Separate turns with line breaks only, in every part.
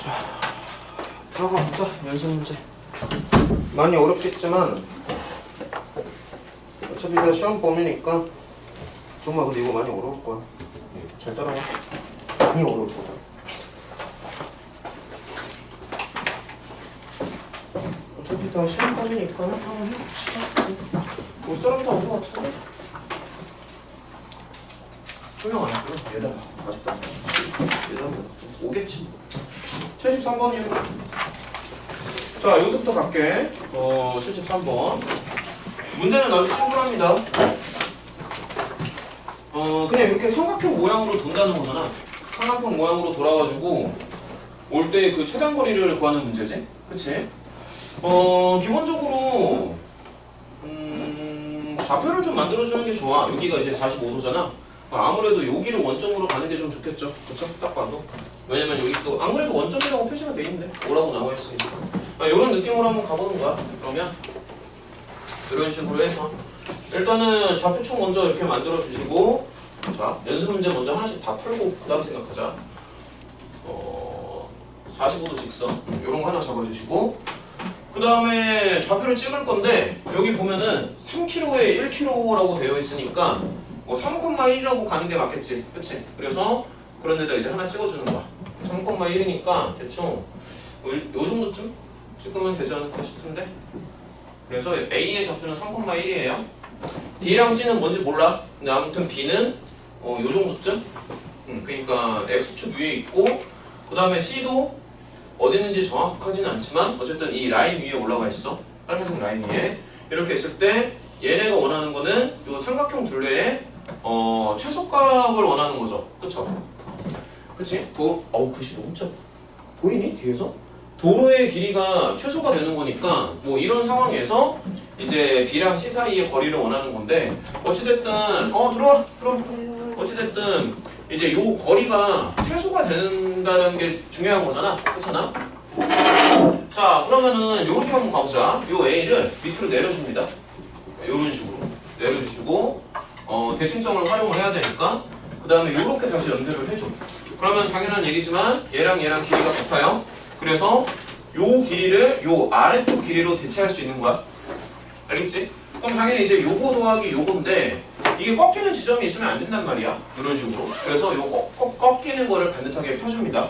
자, 들어가 보자. 연습 문제. 많이 어렵겠지만 어차피 다 시험 범위니까. 정말 근데 이거 많이 어려울 거야. 잘 따라와. 많이 어려울 거야. 어차피 다 시험 범위니까 한번 해봅시다. 올 사람도 없는 것 같은데? 설명 안 했구나. 얘다. 아쉽다. 얘다 오겠지. 73번이에요. 자, 여기서부터 갈게. 73번. 문제는 아주 심플합니다. 그냥 이렇게 삼각형 모양으로 돈다는 거잖아. 삼각형 모양으로 돌아가지고 올 때 그 최단 거리를 구하는 문제지. 그치? 기본적으로 좌표를 좀 만들어주는 게 좋아. 여기가 이제 45도잖아. 아무래도 여기를 원점으로 가는 게 좀 좋겠죠. 그쵸? 딱 봐도. 왜냐면 여기 또 아무래도 원점이라고 표시가 돼 있는데 뭐라고 나와 있으니까. 이런 느낌으로 한번 가보는 거야. 그러면 이런 식으로 해서 일단은 좌표총 먼저 이렇게 만들어 주시고, 자, 연습 문제 먼저 하나씩 다 풀고 그 다음 생각하자. 45도 직선 이런 거 하나 잡아주시고, 그 다음에 좌표를 찍을 건데 여기 보면은 3km에 1km라고 되어 있으니까 뭐 3,1이라고 가는 게 맞겠지. 그치? 그래서 그런 데다 이제 하나 찍어주는 거야. 3,1이니까 대충 요 정도쯤 찍으면 되지 않을까 싶은데, 그래서 A의 좌표는 3,1이에요. B랑 C는 뭔지 몰라. 근데 아무튼 B는 요 정도쯤? 그러니까 X축 위에 있고, 그 다음에 C도 어디 있는지 정확하지는 않지만 어쨌든 이 라인 위에 올라가 있어. 빨간색 라인 위에. 이렇게 있을 때 얘네가 원하는 거는 요 삼각형 둘레의 최소값을 원하는 거죠. 그쵸? 그치? 글씨 너무 작 보이니? 뒤에서? 도로의 길이가 최소가 되는 거니까 뭐 이런 상황에서 이제 B랑 C 사이의 거리를 원하는 건데, 어찌됐든 들어와. 어찌됐든 이제 요 거리가 최소가 된다는 게 중요한 거잖아. 그렇잖아? 자, 그러면은 요렇게 한번 가보자. 요 A를 밑으로 내려줍니다. 요런 식으로 내려주시고, 대칭성을 활용을 해야 되니까 그 다음에 요렇게 다시 연결을 해줘. 그러면 당연한 얘기지만 얘랑 길이가 같아요. 그래서 요 길이를 요 아래쪽 길이로 대체할 수 있는 거야. 알겠지? 그럼 당연히 이제 요거 더하기 요건데 이게 꺾이는 지점이 있으면 안 된단 말이야. 이런 식으로. 그래서 요 꺾이는 거를 반듯하게 펴줍니다.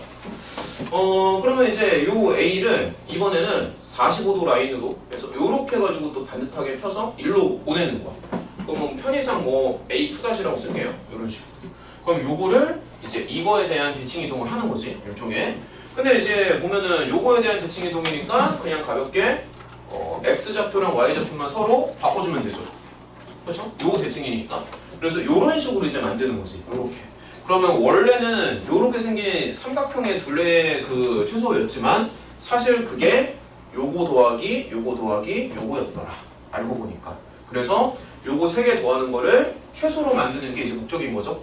그러면 이제 요 A를 이번에는 45도 라인으로 해서 요렇게 해가지고 또 반듯하게 펴서 일로 보내는 거야. 그럼 편의상 뭐 A2-라고 쓸게요. 이런 식으로. 그럼 요거를 이제 이거에 대한 대칭 이동을 하는 거지. 일종의. 근데 이제 보면은 요거에 대한 대칭 이동이니까 그냥 가볍게 X좌표랑 Y좌표만 서로 바꿔주면 되죠. 그렇죠? 요 대칭이니까. 그래서 요런 식으로 이제 만드는 거지. 요렇게. 그러면 원래는 요렇게 생긴 삼각형의 둘레의 그 최소였지만 사실 그게 요거 더하기 요거였더라. 알고 보니까. 그래서 요거 3개 더하는 거를 최소로 만드는 게 이제 목적인 거죠.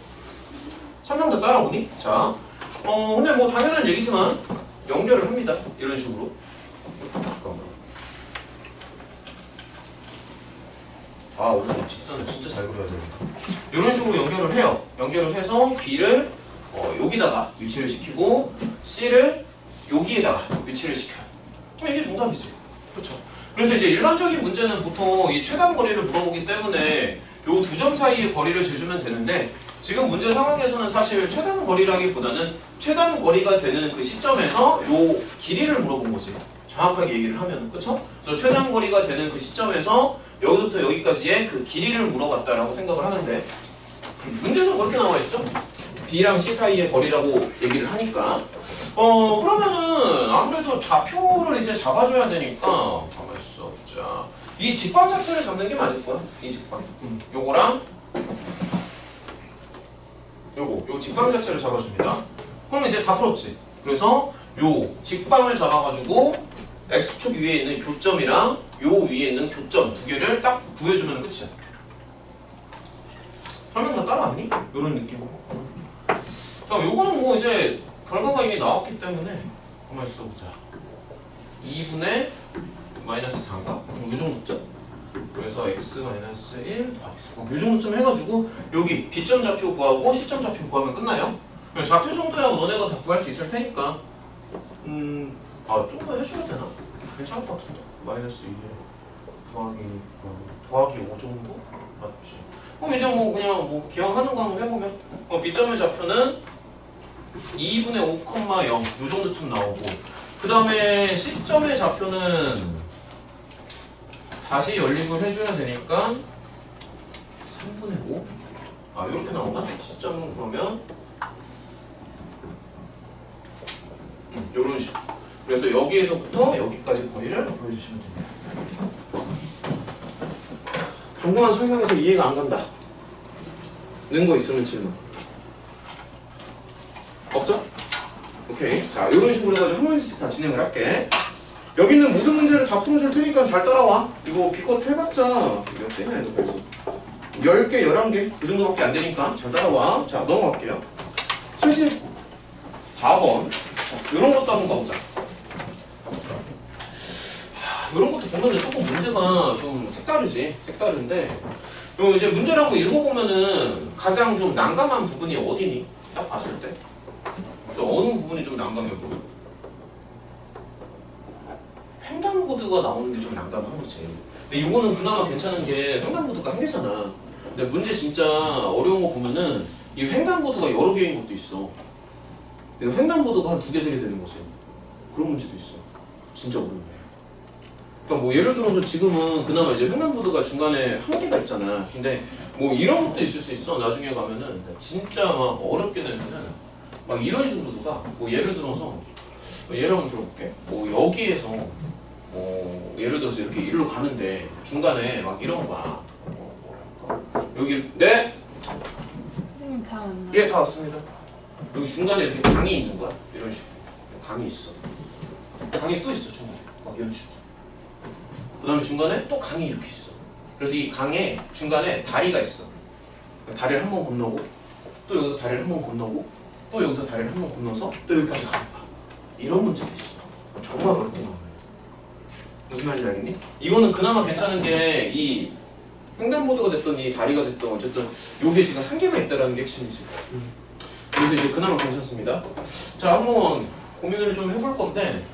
설명 다 따라오니? 자, 근데 뭐 당연한 얘기지만 연결을 합니다. 이런 식으로. 오늘 직선을 진짜 잘 그려야 되는데. 이런 식으로 연결을 해요. 연결을 해서 B를 여기다가 위치를 시키고 C를 여기에다가 위치를 시켜요. 그럼 이게 정답이지. 그렇죠? 그래서 이제 일반적인 문제는 보통 이 최단 거리를 물어보기 때문에 요 두 점 사이의 거리를 재주면 되는데, 지금 문제 상황에서는 사실 최단 거리라기보다는 최단 거리가 되는 그 시점에서 요 길이를 물어본 거지. 정확하게 얘기를 하면. 그쵸? 그래서 최단 거리가 되는 그 시점에서 여기부터 여기까지의 그 길이를 물어봤다라고 생각을 하는데, 문제는 그렇게 나와 있죠? B랑 C 사이의 거리라고 얘기를 하니까. 그러면은 아무래도 좌표를 이제 잡아줘야 되니까 가만있어. 자, 이 직방 자체를 잡는 게 맞을 거야. 이 직방. 요거랑 요 직방 자체를 잡아줍니다. 그럼 이제 다 풀었지. 그래서 요 직방을 잡아가지고 X축 위에 있는 교점이랑 요 위에 있는 교점 두 개를 딱 구해주면 끝이야. 설명 다 따라왔니? 요런 느낌으로. 자, 요거는 뭐 이제 결과가 이미 나왔기 때문에 가만히 써보자. 2분의 마이너스 4인가? 요 정도쯤? 그래서 x-1 더하기 4. 요 정도쯤 해가지고 여기 B점 좌표 구하고 C점 좌표 구하면 끝나요. 좌표 정도야 너네가 다 구할 수 있을 테니까 좀 더 해줘야 되나? 괜찮을 것 같은데. 마이너스 2 더하기 5 정도? 맞지? 그럼 이제 뭐 그냥 뭐 기왕하는 거 한번 해보면 B점의 좌표는 2분의 5,0 요 정도쯤 나오고, 그 다음에 C점의 좌표는 다시 연립을 해줘야 되니까 3분의 5? 이렇게 나오나? C점은 그러면 요런 식으로. 그래서 여기에서부터 여기까지 거리를 구해주시면 됩니다. 방금만 설명해서 이해가 안 간다 는 거 있으면 질문. 없죠? 오케이. 자, 이런 식으로 해가지고 한 문제씩 다 진행을 할게. 여기 있는 모든 문제를 다 풀어줄 테니까 잘 따라와. 이거 기껏 해봤자 몇 개나 해도 벌써 10개, 11개 그 정도밖에 안 되니까 잘 따라와. 자, 넘어갈게요. 74번. 이런 것도 한번 가보자. 이런 것도 보면은 조금 문제가 좀 색다른데, 요 이제 문제를 한번 읽어보면은 가장 좀 난감한 부분이 어디니? 딱 봤을 때 어느 부분이 좀 난감해 보여? 횡단보도가 나오는 게 좀 난감한 거지. 근데 이거는 그나마 괜찮은 게 횡단보도가 한 개잖아. 근데 문제 진짜 어려운 거 보면은 이 횡단보도가 여러 개인 것도 있어. 횡단보도가 한 2개, 3개 되는 거지. 그런 문제도 있어. 진짜 어려워. 그러니까 뭐 예를 들어서 지금은 그나마 이제 횡단보도가 중간에 한 개가 있잖아. 근데 뭐 이런 것도 있을 수 있어. 나중에 가면은 진짜 막 어렵게 되면은 막 이런 식으로도가 뭐 예를 들어서 예를 한번 들어볼게. 뭐 여기에서 뭐 예를 들어서 이렇게 일로 가는데 중간에 막 이런 거야. 여기 네?
선생님 다 왔나요?
예, 다 왔습니다. 여기 중간에 이렇게 강이 있는 거야. 이런 식으로 강이 있어. 강이 또 있어 중간에. 막 이런 식으로. 그 다음에 중간에 또 강이 이렇게 있어. 그래서 이 강에 중간에 다리가 있어. 다리를 한 번 건너고 또 여기서 다리를 한 번 건너고 또 여기서 다리를 한 번 건너서 또 여기까지 가는 거야. 이런 문제가 있어. 정말 어렵게 나와요. 무슨 말인지 알겠니? 이거는 그나마 괜찮은 게 이 횡단보도가 됐든 이 다리가 됐든 어쨌든 요게 지금 한 개가 있다라는 게 핵심이지. 그래서 이제 그나마 괜찮습니다. 자, 한번 고민을 좀 해볼 건데,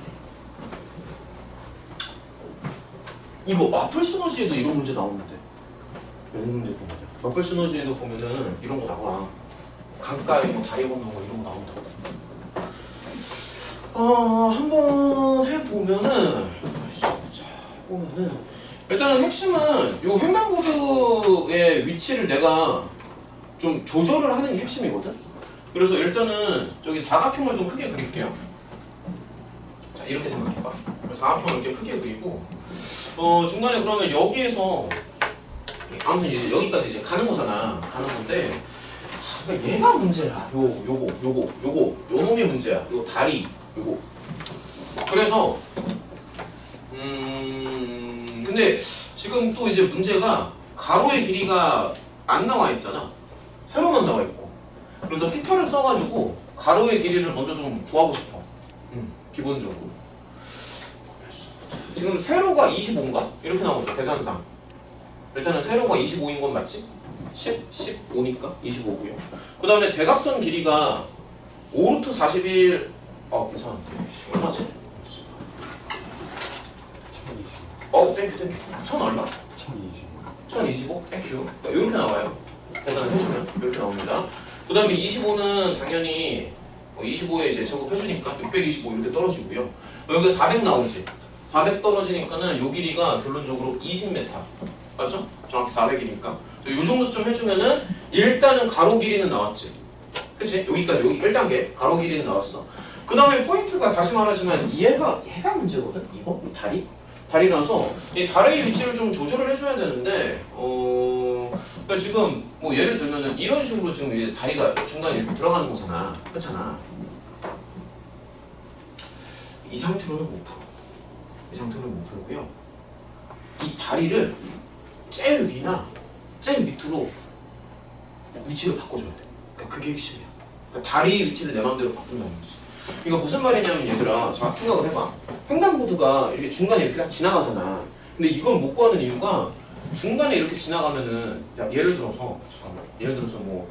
이거 마플 시너지에도 이런 문제 나오는데, 이런 문제 보면 마플 시너지에도 보면은 이런 거 나와. 강가에 뭐 다리 건너고 이런 거 나온다고. 한번 해보면은 일단은 핵심은 요 횡단보도의 위치를 내가 좀 조절을 하는 게 핵심이거든. 그래서 일단은 저기 사각형을 좀 크게 그릴게요. 자, 이렇게 생각해봐. 사각형을 이렇게 크게 그리고 중간에 그러면 여기에서 아무튼 이제 여기까지 이제 가는 거잖아. 가는 건데 그러니까 얘가 문제야. 요거 요 놈이 문제야. 요 다리 요거. 그래서 근데 지금 또 이제 문제가 가로의 길이가 안 나와 있잖아. 세로만 나와 있고. 그래서 피터를 써가지고 가로의 길이를 먼저 좀 구하고 싶어. 기본적으로. 지금 세로가 25인가? 이렇게 나오죠. 계산상. 일단은 세로가 25인 건 맞지? 15니까 25고요. 그 다음에 대각선 길이가 5루트 41 계산 얼마지? 땡큐 1000 얼마? 1025 땡큐. 이렇게 나와요. 계산을 해주면 이렇게 나옵니다. 그 다음에 25는 당연히 25에 이제 제곱해주니까 625 이렇게 떨어지고요. 여기가 400 나오지. 400 떨어지니까는 요 길이가 결론적으로 20m. 맞죠? 정확히 400이니까. 요 정도쯤 해주면은 일단은 가로 길이는 나왔지. 그치? 여기까지 여기 1단계 가로 길이는 나왔어. 그 다음에 포인트가 다시 말하지만 얘가 문제거든. 이거 다리라서 이 다리의 위치를 좀 조절을 해줘야 되는데 그러니까 지금 뭐 예를 들면은 이런 식으로 지금 이제 다리가 중간에 이렇게 들어가는 거잖아. 그렇잖아. 이 상태로는 못 풀어. 이 상태로는 못 풀고요. 이 다리를 제일 위나 제일 밑으로 위치를 바꿔줘야 돼. 그러니까 그게 핵심이야. 그러니까 다리 위치를 내 마음대로 바꾼다는 거지. 이거 무슨 말이냐면 얘들아, 자 생각을 해봐. 횡단보도가 이렇게 중간에 이렇게 딱 지나가잖아. 근데 이걸 못 구하는 이유가 중간에 이렇게 지나가면은 예를 들어서 뭐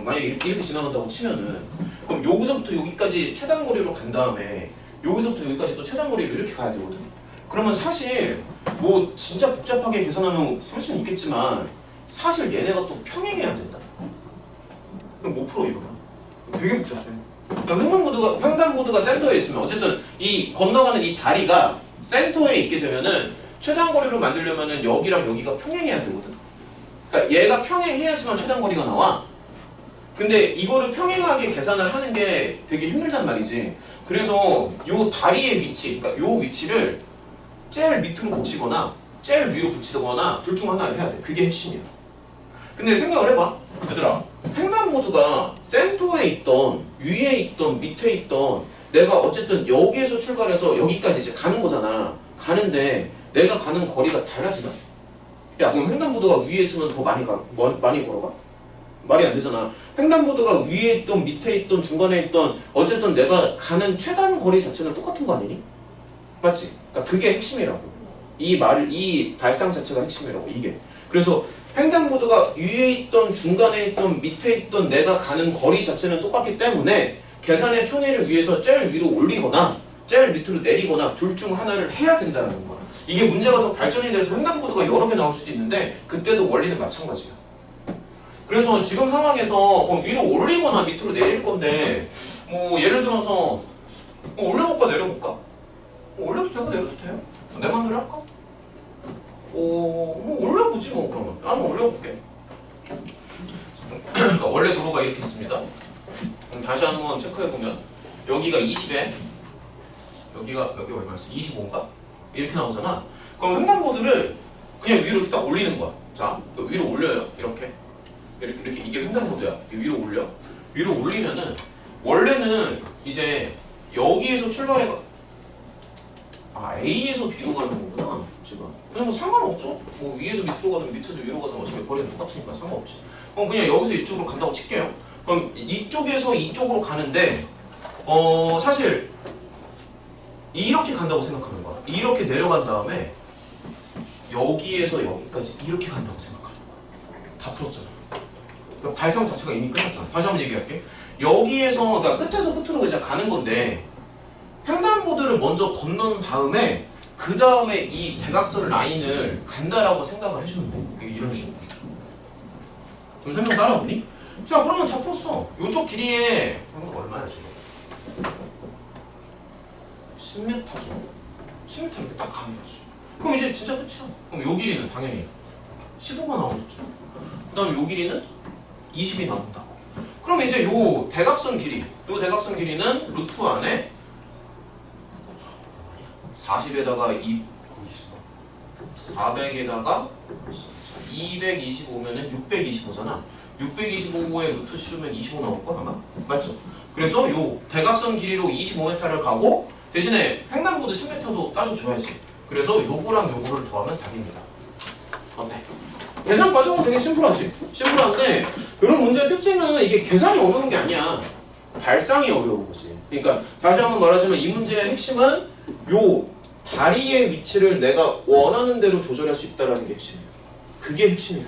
만약에 이렇게 지나간다고 치면은 그럼 여기서부터 여기까지 최단거리로 간 다음에 여기서부터 여기까지 또 최단거리로 이렇게 가야 되거든. 그러면 사실 뭐 진짜 복잡하게 계산하면 풀 수는 있겠지만 사실 얘네가 또 평행해야 된다. 그럼 못 풀어 이거는. 되게 복잡해. 그러니까 횡단보도가 센터에 있으면 어쨌든 이 건너가는 이 다리가 센터에 있게 되면은 최단거리로 만들려면은 여기랑 여기가 평행해야 되거든. 그러니까 얘가 평행해야지만 최단거리가 나와. 근데 이거를 평행하게 계산을 하는 게 되게 힘들단 말이지. 그래서 요 다리의 위치, 그러니까 요 위치를 제일 밑으로 붙이거나 제일 위로 붙이거나 둘 중 하나를 해야 돼. 그게 핵심이야. 근데 생각을 해봐. 얘들아, 횡단보도가 센터에 있던 위에 있던 밑에 있던 내가 어쨌든 여기에서 출발해서 여기까지 이제 가는 거잖아. 가는데 내가 가는 거리가 달라지나? 야, 그럼 횡단보도가 위에 있으면 더 많이 걸어가? 말이 안 되잖아. 횡단보도가 위에 있던 밑에 있던 중간에 있던 어쨌든 내가 가는 최단 거리 자체는 똑같은 거 아니니? 맞지? 그러니까 그게 핵심이라고. 이 발상 자체가 핵심이라고 이게. 그래서 횡단보도가 위에 있던 중간에 있던 밑에 있던 내가 가는 거리 자체는 똑같기 때문에 계산의 편의를 위해서 제일 위로 올리거나 제일 밑으로 내리거나 둘 중 하나를 해야 된다는 거야. 이게 문제가 더 발전이 돼서 횡단보도가 여러 개 나올 수도 있는데 그때도 원리는 마찬가지야. 그래서 지금 상황에서 위로 올리거나 밑으로 내릴 건데 뭐 예를 들어서 올려볼까 내려볼까? 올려도 되고 내려도 돼요. 내 맘대로 할까? 뭐 올려보지 뭐 그러면. 한번 올려볼게. 그러니까 원래 도로가 이렇게 있습니다. 그럼 다시 한번 체크해보면 여기가 20에 여기 얼마였어? 25인가? 이렇게 나오잖아. 그럼 횡단보도를 그냥 위로 이렇게 딱 올리는 거야. 자, 위로 올려요. 이렇게 이게 횡단보도야. 위로 올려. 위로 올리면은 원래는 이제 여기에서 출발해가 A에서 B로 가는 거구나 지금. 그냥 뭐 상관없죠. 뭐 위에서 밑으로 가든 밑에서 위로 가든 어차피 거리는 똑같으니까 상관없지. 그럼 그냥 여기서 이쪽으로 간다고 칠게요. 그럼 이쪽에서 이쪽으로 가는데 사실 이렇게 간다고 생각하는 거야. 이렇게 내려간 다음에 여기에서 여기까지 이렇게 간다고 생각하는 거야. 다 풀었잖아. 그러니까 발상 자체가 이미 끝났잖아. 다시 한번 얘기할게. 여기에서 그러니까 끝에서 끝으로 이제 가는 건데 횡단보도를 먼저 건넌 다음에 그 다음에 이 대각선 라인을 간다라고 생각을 해주면 돼. 이런 식으로. 좀 설명 따라오니? 자, 그러면 다 풀었어. 이쪽 길이에 얼마야 지금? 10m죠. 10m 이렇게 딱 가는 거지. 그럼 이제 진짜 끝이야. 그럼 요 길이는 당연히 15가 나오겠죠. 그 다음에 요 길이는 20이 나온다. 그럼 이제 요 대각선 길이는 루트 안에 40에다가 400에다가 225면은 625잖아. 625에 루트 씌우면 25 나올 거 아마? 맞죠? 그래서 요 대각선 길이로 25m를 가고 대신에 횡단보도 10m도 따져줘야지. 그래서 요거랑 요거를 더하면 답입니다. 어때? 계산 과정은 되게 심플하지? 심플한데 이런 문제의 특징은 이게 계산이 어려운 게 아니야. 발상이 어려운 거지. 그러니까 다시 한번 말하자면 이 문제의 핵심은 요 다리의 위치를 내가 원하는 대로 조절할 수 있다는 게 핵심이야. 그게 핵심이야.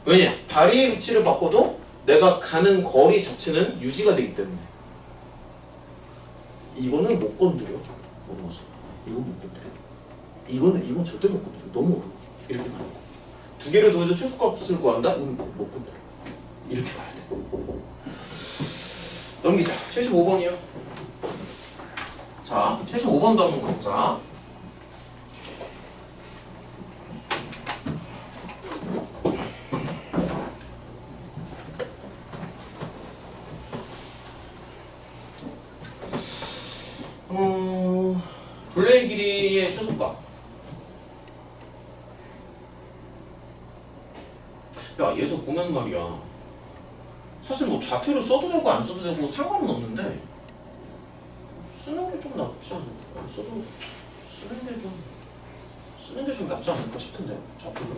왜냐? 다리의 위치를 바꿔도 내가 가는 거리 자체는 유지가 되기 때문에. 이거는 못 건드려. 어려워서. 이건 못 건드려. 이건 절대 못 건드려. 너무 어려워. 이렇게 가는 거. 두 개를 더해서 최소값을 구한다? 못 건드려. 이렇게 가야 돼. 넘기자. 75번이요. 자, 75번도 한번 가보자. 둘레의 길이의 최소값. 야, 얘도 보면 말이야. 사실 뭐 좌표를 써도 되고 안 써도 되고 상관은 없는데 쓰는 게 좀 낫지 않을까? 쓰는 게 좀 낫지 않을까 싶은데 좌표를.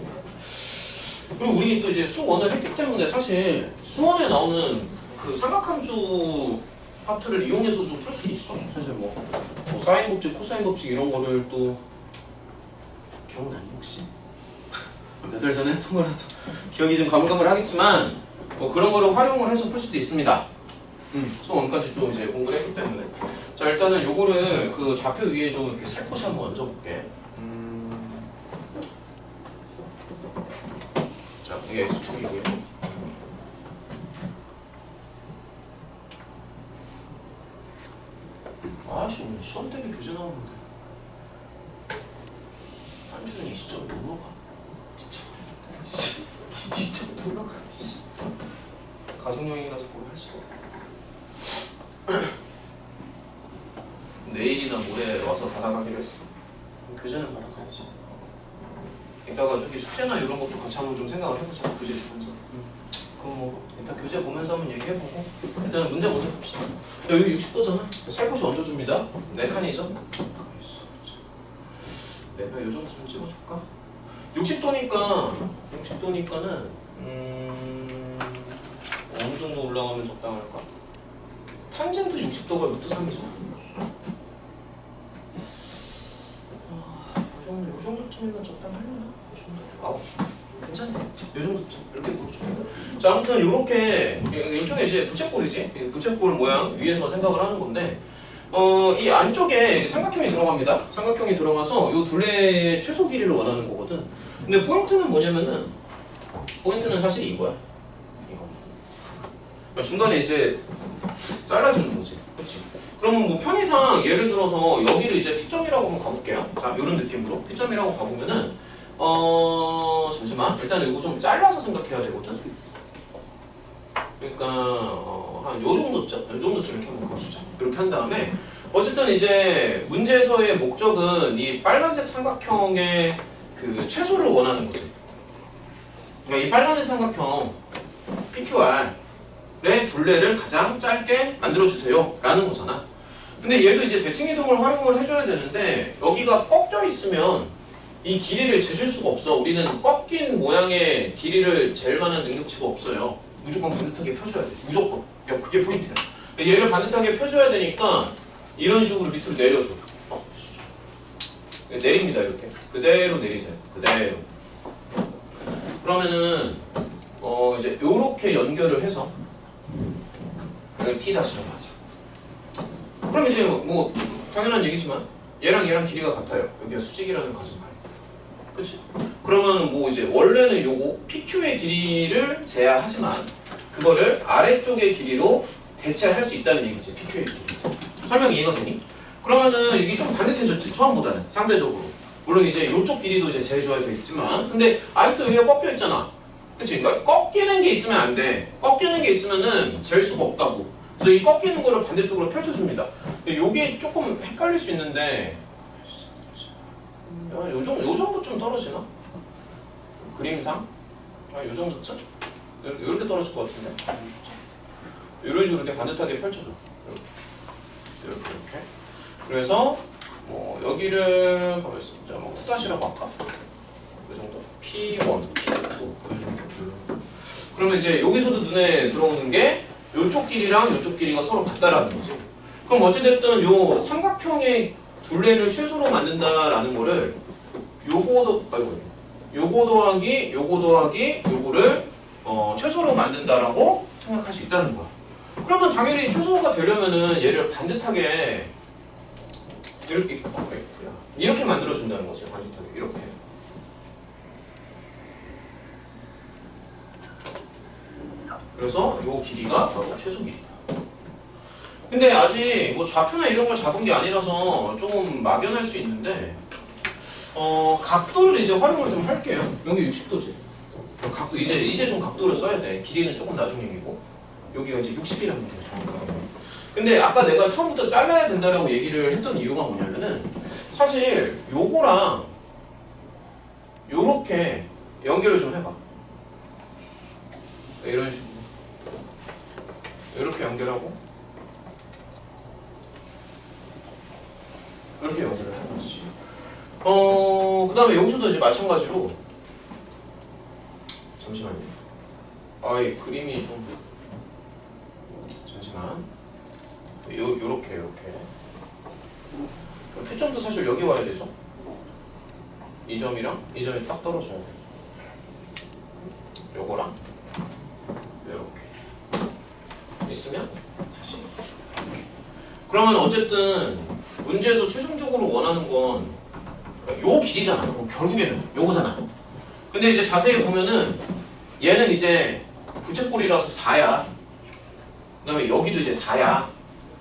그리고 우리 또 이제 수원을 했기 때문에 사실 수원에 나오는 그 삼각함수 파트를 이용해서 좀 풀 수 있어. 사실 뭐 사인 법칙, 코사인 법칙 이런 거를 또 기억나니 혹시? 몇 달 전에 했던 거라서 기억이 좀 가물가물하겠지만 뭐 그런 거를 활용을 해서 풀 수도 있습니다. 수원까지 좀 이제 공부를 했기 때문에. 자, 일단은 요거를 그 좌표 위에 좀 이렇게 살포시 한번 얹어볼게. 자, 이게 X축이고요. 아씨, 오늘 시험 때문에 교재 나오는데. 한 주는 이 시점 놀러 가. 진짜. 이 시점 놀러 가. 씨. 가족여행이라서 그걸 할 수도 없고. 내일이나 모레 와서 받아가기로 했어. 교재는 받아가야지. 이따가 저기 숙제나 이런 것도 같이 한번 좀 생각을 해보자. 교재 주면서. 그럼 뭐 일단 교재 보면서 한번 얘기해보고 일단 문제 먼저 봅시다. 여기 60도잖아. 살포시 얹어줍니다. 4칸이죠? 내가 요 정도 좀 찍어줄까? 60도니까는 어느 정도 올라가면 적당할까? 탄젠트 60도가 루트 3이죠? 요 정도쯤이면 적당하려나? 괜찮네. 요 정도쯤. 이렇게 보죠. 자, 아무튼 요렇게 일종의 이제 부채꼴이지. 부채꼴 모양 위에서 생각을 하는 건데 이 안쪽에 삼각형이 들어갑니다. 삼각형이 들어가서 요 둘레의 최소 길이를 원하는 거거든. 근데 포인트는 뭐냐면은 포인트는 사실 이거야. 이거. 중간에 이제 잘라주는 거지. 그렇지? 그러면 뭐 편의상 예를 들어서 여기를 이제 P점이라고 한번 가볼게요. 자, 이런 느낌으로 P점이라고 가보면은 잠시만. 일단 이거 좀 잘라서 생각해야 되거든. 그러니까 한 요 정도쯤, 요 정도쯤 이렇게 한번 가주자. 이렇게 한 다음에 어쨌든 이제 문제에서의 목적은 이 빨간색 삼각형의 그 최소를 원하는 거지. 그러니까 이 빨간색 삼각형 PQR의 둘레를 가장 짧게 만들어주세요 라는 거잖아. 근데 얘도 이제 대칭 이동을 활용을 해줘야 되는데 여기가 꺾여 있으면 이 길이를 재줄 수가 없어. 우리는 꺾인 모양의 길이를 잴 만한 능력치가 없어요. 무조건 반듯하게 펴줘야 돼. 무조건. 야, 그게 포인트야. 얘를 반듯하게 펴줘야 되니까 이런 식으로 밑으로 내려줘. 내립니다. 이렇게. 그대로 내리세요. 그대로. 그러면은 이제 요렇게 연결을 해서 여기 T 다시로 하자. 그럼 이제 뭐 당연한 얘기지만 얘랑 길이가 같아요. 여기가 수직이라는 가정하에. 그치? 그러면 뭐 이제 원래는 요거 PQ의 길이를 제하하지만 그거를 아래쪽의 길이로 대체할 수 있다는 얘기지. PQ의 길이. 설명 이해가 되니? 그러면은 이게 좀 반듯해졌지. 처음보다는 상대적으로. 물론 이제 요쪽 길이도 이제 재줘야 되겠지만 근데 아직도 여기가 꺾여 있잖아. 그치? 그러니까 꺾이는 게 있으면 안 돼. 꺾이는 게 있으면은 잴 수가 없다고. 그래서 이 꺾이는 거를 반대쪽으로 펼쳐줍니다. 요게 조금 헷갈릴 수 있는데 요 정도쯤 떨어지나? 그림상? 요 정도쯤? 이렇게 떨어질 것 같은데? 이런 식으로 이렇게 반듯하게 펼쳐줘. 이렇게. 그래서 뭐 여기를 가만있어. 뭐 2-라고 할까? 그 정도? P1, P2 그 정도. 그러면 이제 여기서도 눈에 들어오는 게 요쪽 길이랑 요쪽 길이가 서로 같다라는 거지. 그럼 어찌됐든 요 삼각형의 둘레를 최소로 만든다라는 거를 요거 더하기 요거를 최소로 만든다라고 생각할 수 있다는 거야. 그러면 당연히 최소가 되려면은 얘를 반듯하게 이렇게 만들어준다는 거지. 반듯하게 이렇게. 그래서 요 길이가 바로 최소 길이다. 근데 아직 뭐 좌표나 이런 걸 잡은 게 아니라서 조금 막연할 수 있는데 각도를 이제 활용을 좀 할게요. 여기 60도지. 각도 이제 좀 각도를 써야 돼. 길이는 조금 나중 얘기고 여기가 이제 60이라는 게 정확하게. 근데 아까 내가 처음부터 잘라야 된다라고 얘기를 했던 이유가 뭐냐면은 사실 요거랑 요렇게 연결을 좀 해봐. 이런 식으로 이렇게 연결하고 이렇게 연결을 하는 거지. 그 다음에 여기서도 이제 마찬가지로 잠시만요. 이 그림이 좀 잠시만. 요렇게 표점도 사실 여기 와야 되죠. 이 점이랑 이 점이 딱 떨어져야 돼. 요거랑 요렇게. 있으면 다시 이렇게. 그러면 어쨌든 문제에서 최종적으로 원하는 건 요 길이잖아. 그럼 결국에는 요거잖아. 근데 이제 자세히 보면은 얘는 이제 부채꼴이라서 4야. 그 다음에 여기도 이제 4야.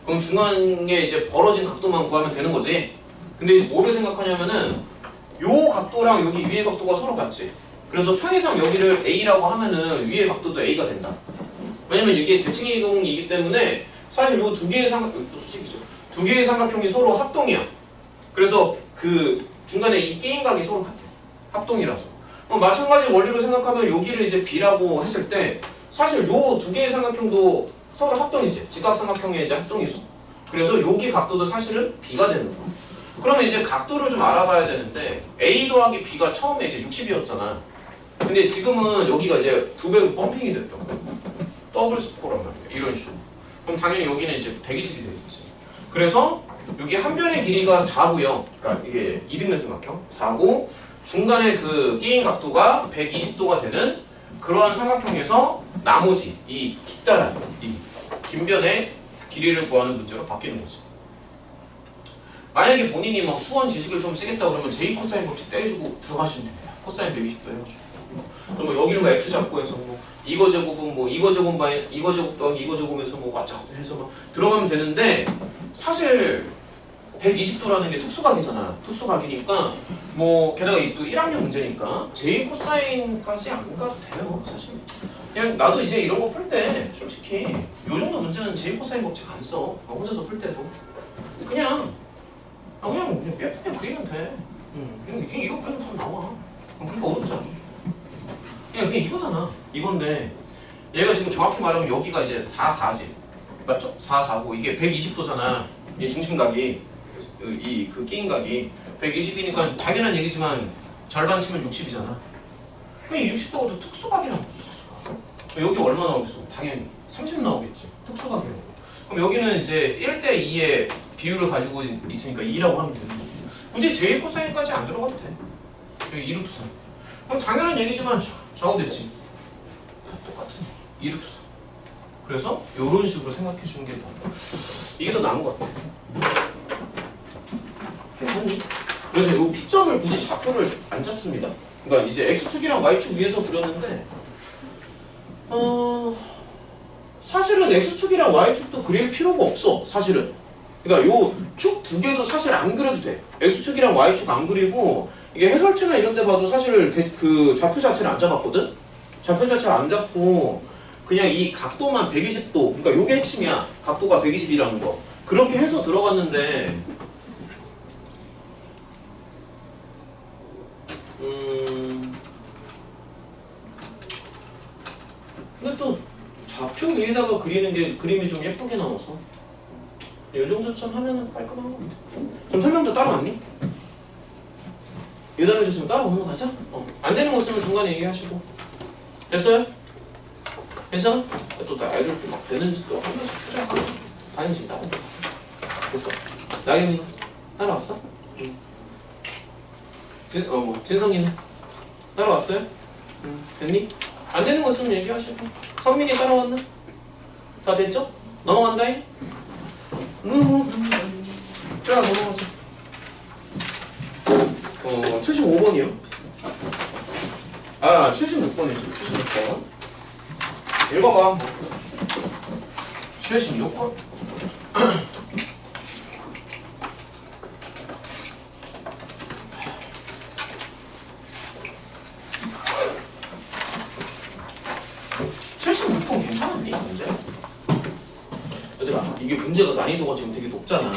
그럼 중간에 이제 벌어진 각도만 구하면 되는 거지. 근데 이제 뭐를 생각하냐면은 요 각도랑 여기 위의 각도가 서로 같지. 그래서 편의상 여기를 A라고 하면은 위의 각도도 A가 된다. 왜냐면 이게 대칭이동이기 때문에 사실 요 두 개의 두 개의 삼각형이 서로 합동이야. 그래서 그 중간에 이 게임각이 서로 같아. 합동이라서. 그럼 마찬가지 원리로 생각하면 여기를 이제 B라고 했을 때 사실 요 두 개의 삼각형도 서로 합동이지. 직각삼각형의 이제 합동이죠. 그래서 여기 각도도 사실은 B가 되는 거야. 그러면 이제 각도를 좀 알아봐야 되는데 A 더하기 B가 처음에 이제 60이었잖아. 근데 지금은 여기가 이제 2배로 펌핑이 됐던 거야. 더블 스코어란 말이야. 이런 식으로. 그럼 당연히 여기는 이제 120이 되겠지. 그래서 여기 한 변의 길이가 4고요. 그러니까 이게 이등변 삼각형 4고 중간에 그 끼인 각도가 120도가 되는 그러한 삼각형에서 나머지 이 깊다란 이 긴 변의 길이를 구하는 문제로 바뀌는 거죠. 만약에 본인이 막 수원 지식을 좀 쓰겠다 그러면 J 코사인 법칙 떼주고 들어가시면 됩니다. 코사인 120도 해가지고. 그럼 뭐 여기를 뭐 X 잡고 해서 뭐 이거 제곱은 뭐 이거 제곱 바이 이거 제곱 더하기 이거 제곱에서 뭐 왔자 해서 막 들어가면 되는데 사실 120도라는 게 특수각이잖아. 특수각이니까 뭐 게다가 또 1학년 문제니까 J 코사인까지 안 가도 돼요. 사실 그냥 나도 이제 이런 거 풀 때 솔직히 요 정도 문제는 J 코사인 법칙 안 써. 혼자서 풀 때도 그냥 예쁘게 그리면 돼. 그냥 이거 그냥 다 나와. 그러니까 어렵지 않아. 그냥 이거잖아. 이건데 얘가 지금 정확히 말하면 여기가 이제 4, 4지. 맞죠? 4, 4고 이게 120도잖아. 이 중심각이 그 끼인각이 120이니까 당연한 얘기지만 절반 치면 60이잖아. 그냥 60도가 특수각이라고. 특수각. 여기 얼마 나오겠어? 당연히 30 나오겠지. 특수각이라고. 그럼 여기는 이제 1대2의 비율을 가지고 있으니까 2라고 하면 되는 거지. 굳이 J 코사인까지 안 들어가도 돼. 여기 2루트 3. 그럼 당연한 얘기지만 좌우됐지. 똑같은 2루트 3. 그래서 이런 식으로 생각해 주는 게 이게 더 나은 것 같아. 괜찮니? 그래서 이 P점을 굳이 좌표를 안 잡습니다. 그러니까 이제 X축이랑 Y축 위에서 그렸는데 사실은 X축이랑 Y축도 그릴 필요가 없어. 사실은. 그러니까 요 축 두 개도 사실 안 그려도 돼. X축이랑 Y축 안 그리고 이게 해설체나 이런 데 봐도 사실 그 좌표 자체를 안 잡았거든? 좌표 자체를 안 잡고 그냥 이 각도만 120도, 그러니까 요게 핵심이야. 각도가 120이라는 거. 그렇게 해서 들어갔는데 근데 또 좌표 위에다가 그리는 게 그림이 좀 예쁘게 나와서 이 정도쯤 하면은 깔끔한 것 같아. 좀 설명도 따라왔니? 이 단어 지금 따라오는 거 가자? 안 되는 거 있으면 중간에 얘기하시고. 됐어요? 괜찮아? 또 아이들 막 되는지 또 한 번씩 투자하고 다니지 따라. 됐어. 나경이 따라왔어? 응. 진성이는 따라왔어요? 응. 됐니? 안 되는 거 있으면 얘기하시고. 성민이 따라왔나? 다 됐죠? 넘어간다잉? 자, 넘어가자. 75번이요? 76번이죠. 76번. 읽어봐. 76번. 괜찮았니? 문제? 얘들아, 이게 문제가 난이도가 지금 되게 높잖아.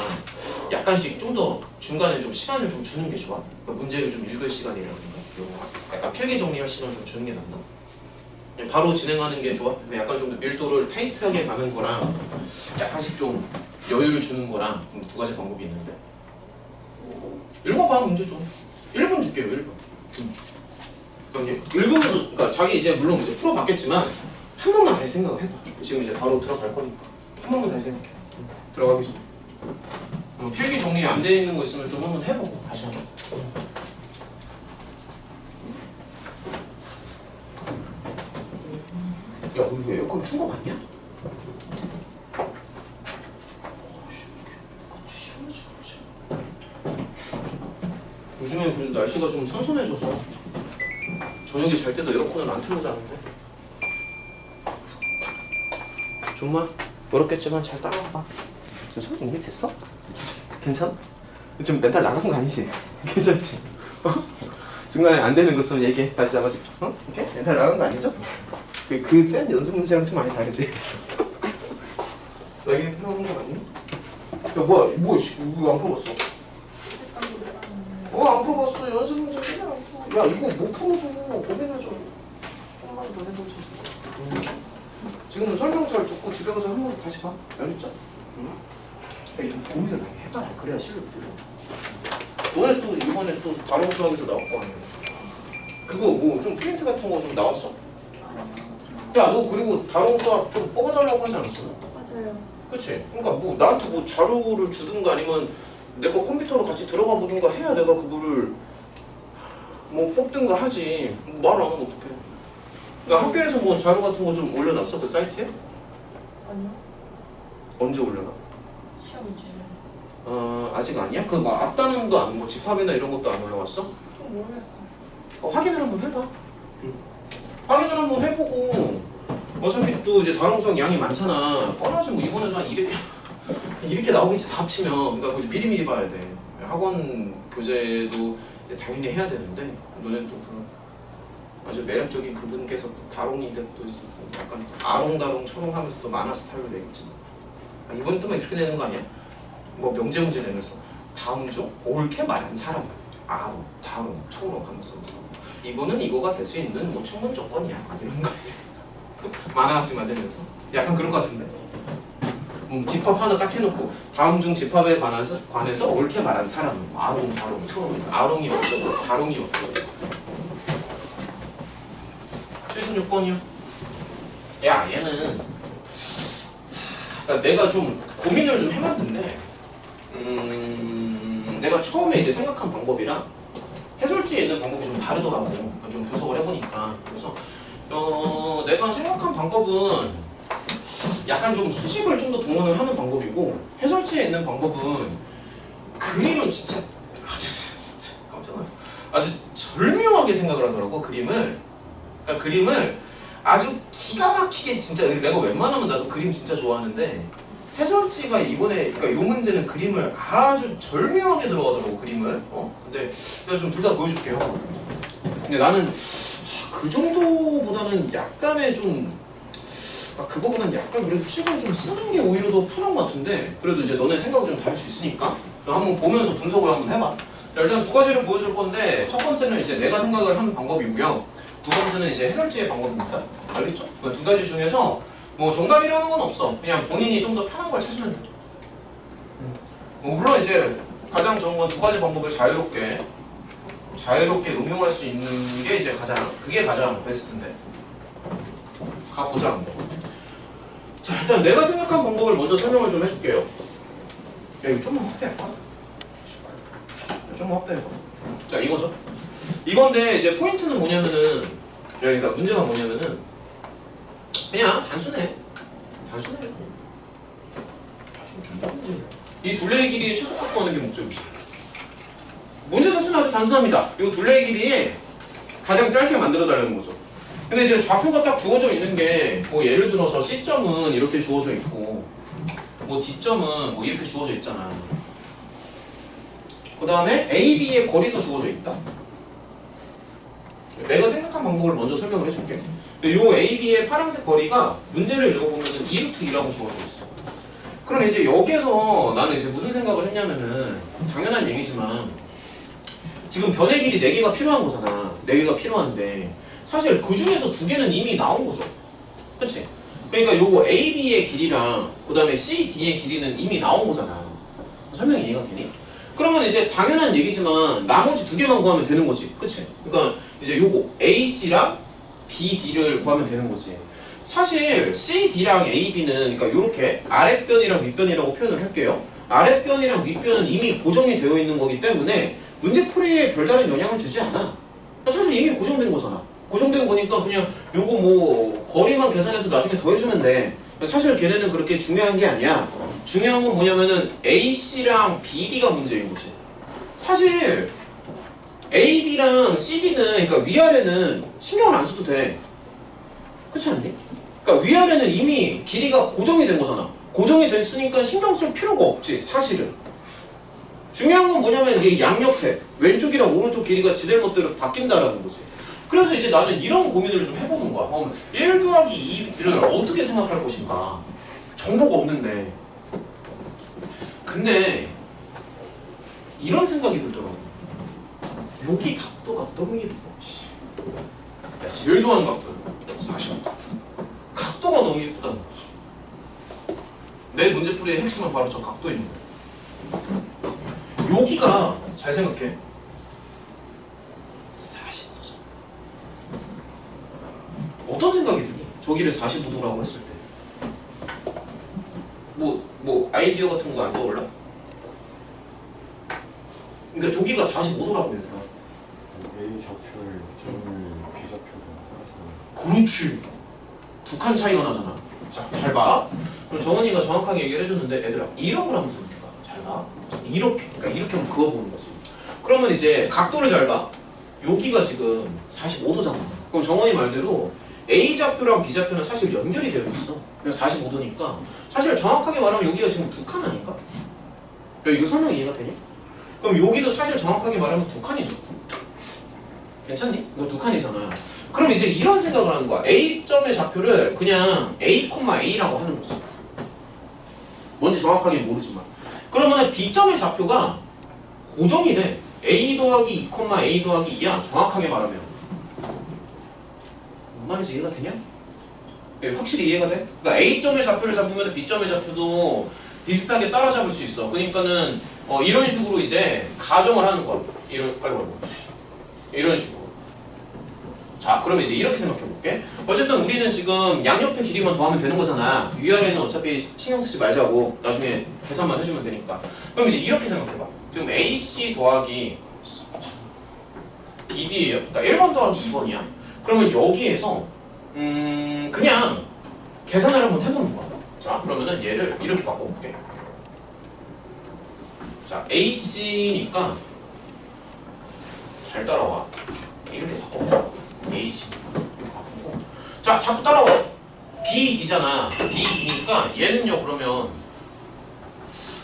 약간씩 좀 더 중간에 좀 시간을 좀 주는 게 좋아. 문제를 좀 읽을 시간이라든가 약간 필기 정리할 시간 좀 주는 게 낫나? 그냥 바로 진행하는 게 좋아? 약간 좀 밀도를 타이트하게 가는 거랑 약간씩 좀 여유를 주는 거랑 두 가지 방법이 있는데 읽어봐. 문제 좀 1분 줄게요. 1분. 읽으면서 그러니까 자기 이제 물론 이제 풀어봤겠지만 한 번만 다시 생각을 해봐. 지금 이제 바로 들어갈 거니까 한 번만 다시 생각해. 들어가기 전에 필기 정리 안 돼 있는 거 있으면 좀 한번 해보고 다시 한번. 야, 너 이거 에어컨 튼 거 맞냐? 요즘에 그래도 날씨가 좀 선선해져서 저녁에 잘 때도 에어컨을 안 틀고 자는데 정말 어렵겠지만 잘 따라와봐. 요즘 이게 됐어? 괜찮아? 좀 멘탈 나간 거 아니지? 괜찮지? 중간에 안 되는 거 있으면 얘기해. 다시 잡아줄게. 오케이? 멘탈 나간 거 아니죠? 그 센 연습 문제랑 좀 많이 다르지? 나 이게 필요한 거 아니니? 야 뭐야 이거 안 풀어봤어? 안 풀어봤어. 연습 문제 맨날 안 풀어. 야 이거 못 풀어도 고민을 좀만 더 해보자. 지금 설명 잘 듣고 집에 가서 한 번 다시 봐. 알겠죠? 응? 야 이거 고민을 많이 해봐야 그래야 실력이 늘어. 너네 또 이번에 또 다른 수학에서 나올 거 아니야? 그거 뭐 좀 프린트 같은 거 좀 나왔어? 야 너 그리고 다른 수학 좀 뽑아달라고 하지 않았어?
맞아요.
그치? 그러니까 뭐 나한테 뭐 자료를 주든가 아니면 내 거 컴퓨터로 같이 들어가 보든가 해야 내가 그거를 뭐 뽑든가 하지. 말 안 하면 어떡해. 그러니까 학교에서 뭐 자료 같은 거 좀 올려놨어? 그 사이트에?
아니요.
언제 올려놔?
시험 이주에.
아직 아니야? 그 막 앞단원도 안, 뭐 집합이나 이런 것도 안 올라왔어?
좀 모르겠어요.
확인을 한번 해봐. 확인을 한번 해보고 어차피 또 이제 다른 수학 양이 많잖아. 뻔하지 뭐 이번에도 한 이렇게 나오겠지 다 합치면. 그러니까 그거 미리미리 봐야 돼. 학원 교재도 이제 당연히 해야 되는데 너네는 또 그런 아주 매력적인 그분께서 또 다롱인데 또 약간 아롱다롱 초롱하면서 또 만화 스타일로 내겠지. 이번 또만 이렇게 내는 거 아니야? 뭐 명제 문제 내면서 다음 중 옳게 말한 사람 아롱, 다롱, 초롱 하면서 이거는 이거가 될 수 있는 뭐 충분 조건이야 이런 거 만화같이 만들면서 약간 그런 거 같은데. 집합 하나 딱 해놓고 다음 중 집합에 관해서 옳게 말한 사람은 아롱, 다롱, 초롱. 아롱이 어쩌고 다롱이 어쩌고. 76번이요. 야 얘는 그러니까 내가 좀 고민을 좀 해봤는데 내가 처음에 이제 생각한 방법이랑 해설지에 있는 방법이 좀 다르더라고. 그러니까 좀 분석을 해보니까. 그래서 내가 생각한 방법은 약간 좀 수식을 좀 더 동원을 하는 방법이고 해설지에 있는 방법은 그림은 진짜 깜짝 놀랐어. 아주 절묘하게 생각을 하더라고. 그림을. 그러니까 그림을 아주 기가 막히게 진짜 내가 웬만하면 나도 그림 진짜 좋아하는데 해설지가 이번에 그러니까 요 문제는 그림을 아주 절묘하게 들어가더라고. 그림을. 근데 내가 좀 둘 다 보여줄게요. 근데 나는 그 정도보다는 약간의 좀 그거보다는 약간 그래도 시간을 좀 쓰는 게 오히려 더 편한 것 같은데 그래도 이제 너네 생각이 좀 다를 수 있으니까 한번 보면서 분석을 한번 해봐. 자, 일단 두 가지를 보여줄 건데 첫 번째는 이제 내가 생각을 하는 방법이고요. 두 번째는 이제 해설지의 방법입니다. 알겠죠? 그 두 가지 중에서 뭐 정답이라는 건 없어. 그냥 본인이 좀 더 편한 걸 찾으면 돼. 물론 이제 가장 좋은 건 두 가지 방법을 자유롭게 응용할 수 있는 게 이제 그게 가장 베스트인데. 가보자. 자, 일단 내가 생각한 방법을 먼저 설명을 좀 해줄게요. 야, 이거 좀만 확대할까? 좀만 확대해봐. 자, 이거죠. 이건데 이제 포인트는 뭐냐면은 그러니까 문제가 뭐냐면은 그냥 단순해. 이 둘레의 길이의 최소 구하는 게 목적이지. 문제 자체는 아주 단순합니다. 이 둘레의 길이에 가장 짧게 만들어달라는 거죠. 근데 이제 좌표가 딱 주어져 있는 게 뭐 예를 들어서 C점은 이렇게 주어져 있고 뭐 D점은 뭐 이렇게 주어져 있잖아. 그 다음에 A, B의 거리도 주어져 있다. 내가 생각한 방법을 먼저 설명을 해줄게. 요 A, B의 파란색 거리가 문제를 읽어보면은 2루트2라고 주어져 있어. 그럼 이제 여기에서 나는 이제 무슨 생각을 했냐면은 당연한 얘기지만 지금 변의 길이 4개가 필요한 거잖아. 4개가 필요한데 사실 그 중에서 2개는 이미 나온 거죠. 그치? 그러니까 요거 A, B의 길이랑 그 다음에 C, D의 길이는 이미 나온 거잖아. 설명이 이해가 되니? 그러면 이제 당연한 얘기지만 나머지 2개만 구하면 되는 거지. 그치? 그러니까 이제 요거 A, C랑 B, D를 구하면 되는 거지. 사실 C, D랑 A, B는 그러니까 요렇게 아랫변이랑 윗변이라고 표현을 할게요. 아랫변이랑 윗변은 이미 고정이 되어 있는 거기 때문에 문제풀이에 별다른 영향을 주지 않아. 사실 이미 고정된 거잖아. 고정된 거니까 그냥 요거 뭐 거리만 계산해서 나중에 더해주면 돼. 사실 걔네는 그렇게 중요한 게 아니야. 중요한 건 뭐냐면은 AC랑 BD가 문제인 거지. 사실 A, B랑 C, D는 그러니까 위아래는 신경을 안 써도 돼. 그렇지 않니? 그러니까 위아래는 이미 길이가 고정이 된 거잖아. 고정이 됐으니까 신경 쓸 필요가 없지 사실은. 중요한 건 뭐냐면 이 양옆에 왼쪽이랑 오른쪽 길이가 지들 멋대로 바뀐다라는 거지. 그래서 이제 나는 이런 고민을 좀 해보는 거야. 1 더하기 2를 어떻게 생각할 것인가. 정보가 없는데. 근데 이런 생각이 들더라고. 여기 각도가 너무 예뻐. 내가 제일 좋아하는 각도는 40도. 각도가 너무 예쁘다는 거지. 내 문제풀이의 핵심은 바로 저 각도입니다. 여기가 잘 생각해. 45도. 어떤 생각이 드니? 저기를 45도라고 했을 때. 뭐 아이디어 같은 거 안 떠올라? 그러니까 저기가 45도라고 얘들아.
A 좌표를 점을 B 좌표로 따라서.
그렇지. 두 칸 차이가 나잖아. 자, 잘 봐. 그럼 정원이가 정확하게 얘기를 해줬는데 얘들아 이런 걸 한번 생각해봐. 잘 봐. 이렇게. 그러니까 이렇게 하면 그어보는 거지. 그러면 이제 각도를 잘 봐. 여기가 지금 45도잖아. 그럼 정원이 말대로 A 좌표랑 B 좌표는 사실 연결이 되어 있어. 그냥 45도니까 사실 정확하게 말하면 여기가 지금 두 칸 아닐까? 야, 이거 설명 이해가 되니? 그럼 여기도 사실 정확하게 말하면 두 칸이죠. 괜찮니? 이거 두 칸이잖아. 그럼 이제 이런 생각을 하는 거야. A점의 좌표를 그냥 A, A라고 하는 거지. 뭔지 정확하게 모르지만. 그러면 B점의 좌표가 고정이 돼. A 더하기 2, A 더하기 2야. 정확하게 말하면. 뭔 말인지 이해가 되냐? 네, 확실히 이해가 돼? 그러니까 A점의 좌표를 잡으면 B점의 좌표도 비슷하게 따라잡을 수 있어. 그러니까는 이런 식으로 이제 가정을 하는 거야. 이런 식으로. 자, 그럼 이제 이렇게 생각해 볼게. 어쨌든 우리는 지금 양옆의 길이만 더하면 되는 거잖아. 위아래는 어차피 신경 쓰지 말자고. 나중에 계산만 해주면 되니까. 그럼 이제 이렇게 생각해봐. 지금 AC 더하기 BD예요. 그러니까 1번 더하기 2번이야. 그러면 여기에서 그냥 계산을 한번 해보는 거야. 자, 그러면은 얘를 이렇게 바꿔볼게. 자, AC니까 잘 따라와. 이렇게 바꿔볼게. AC 이렇게 바꾸고. 자, 자꾸 따라와. BD잖아. BD니까 얘는요 그러면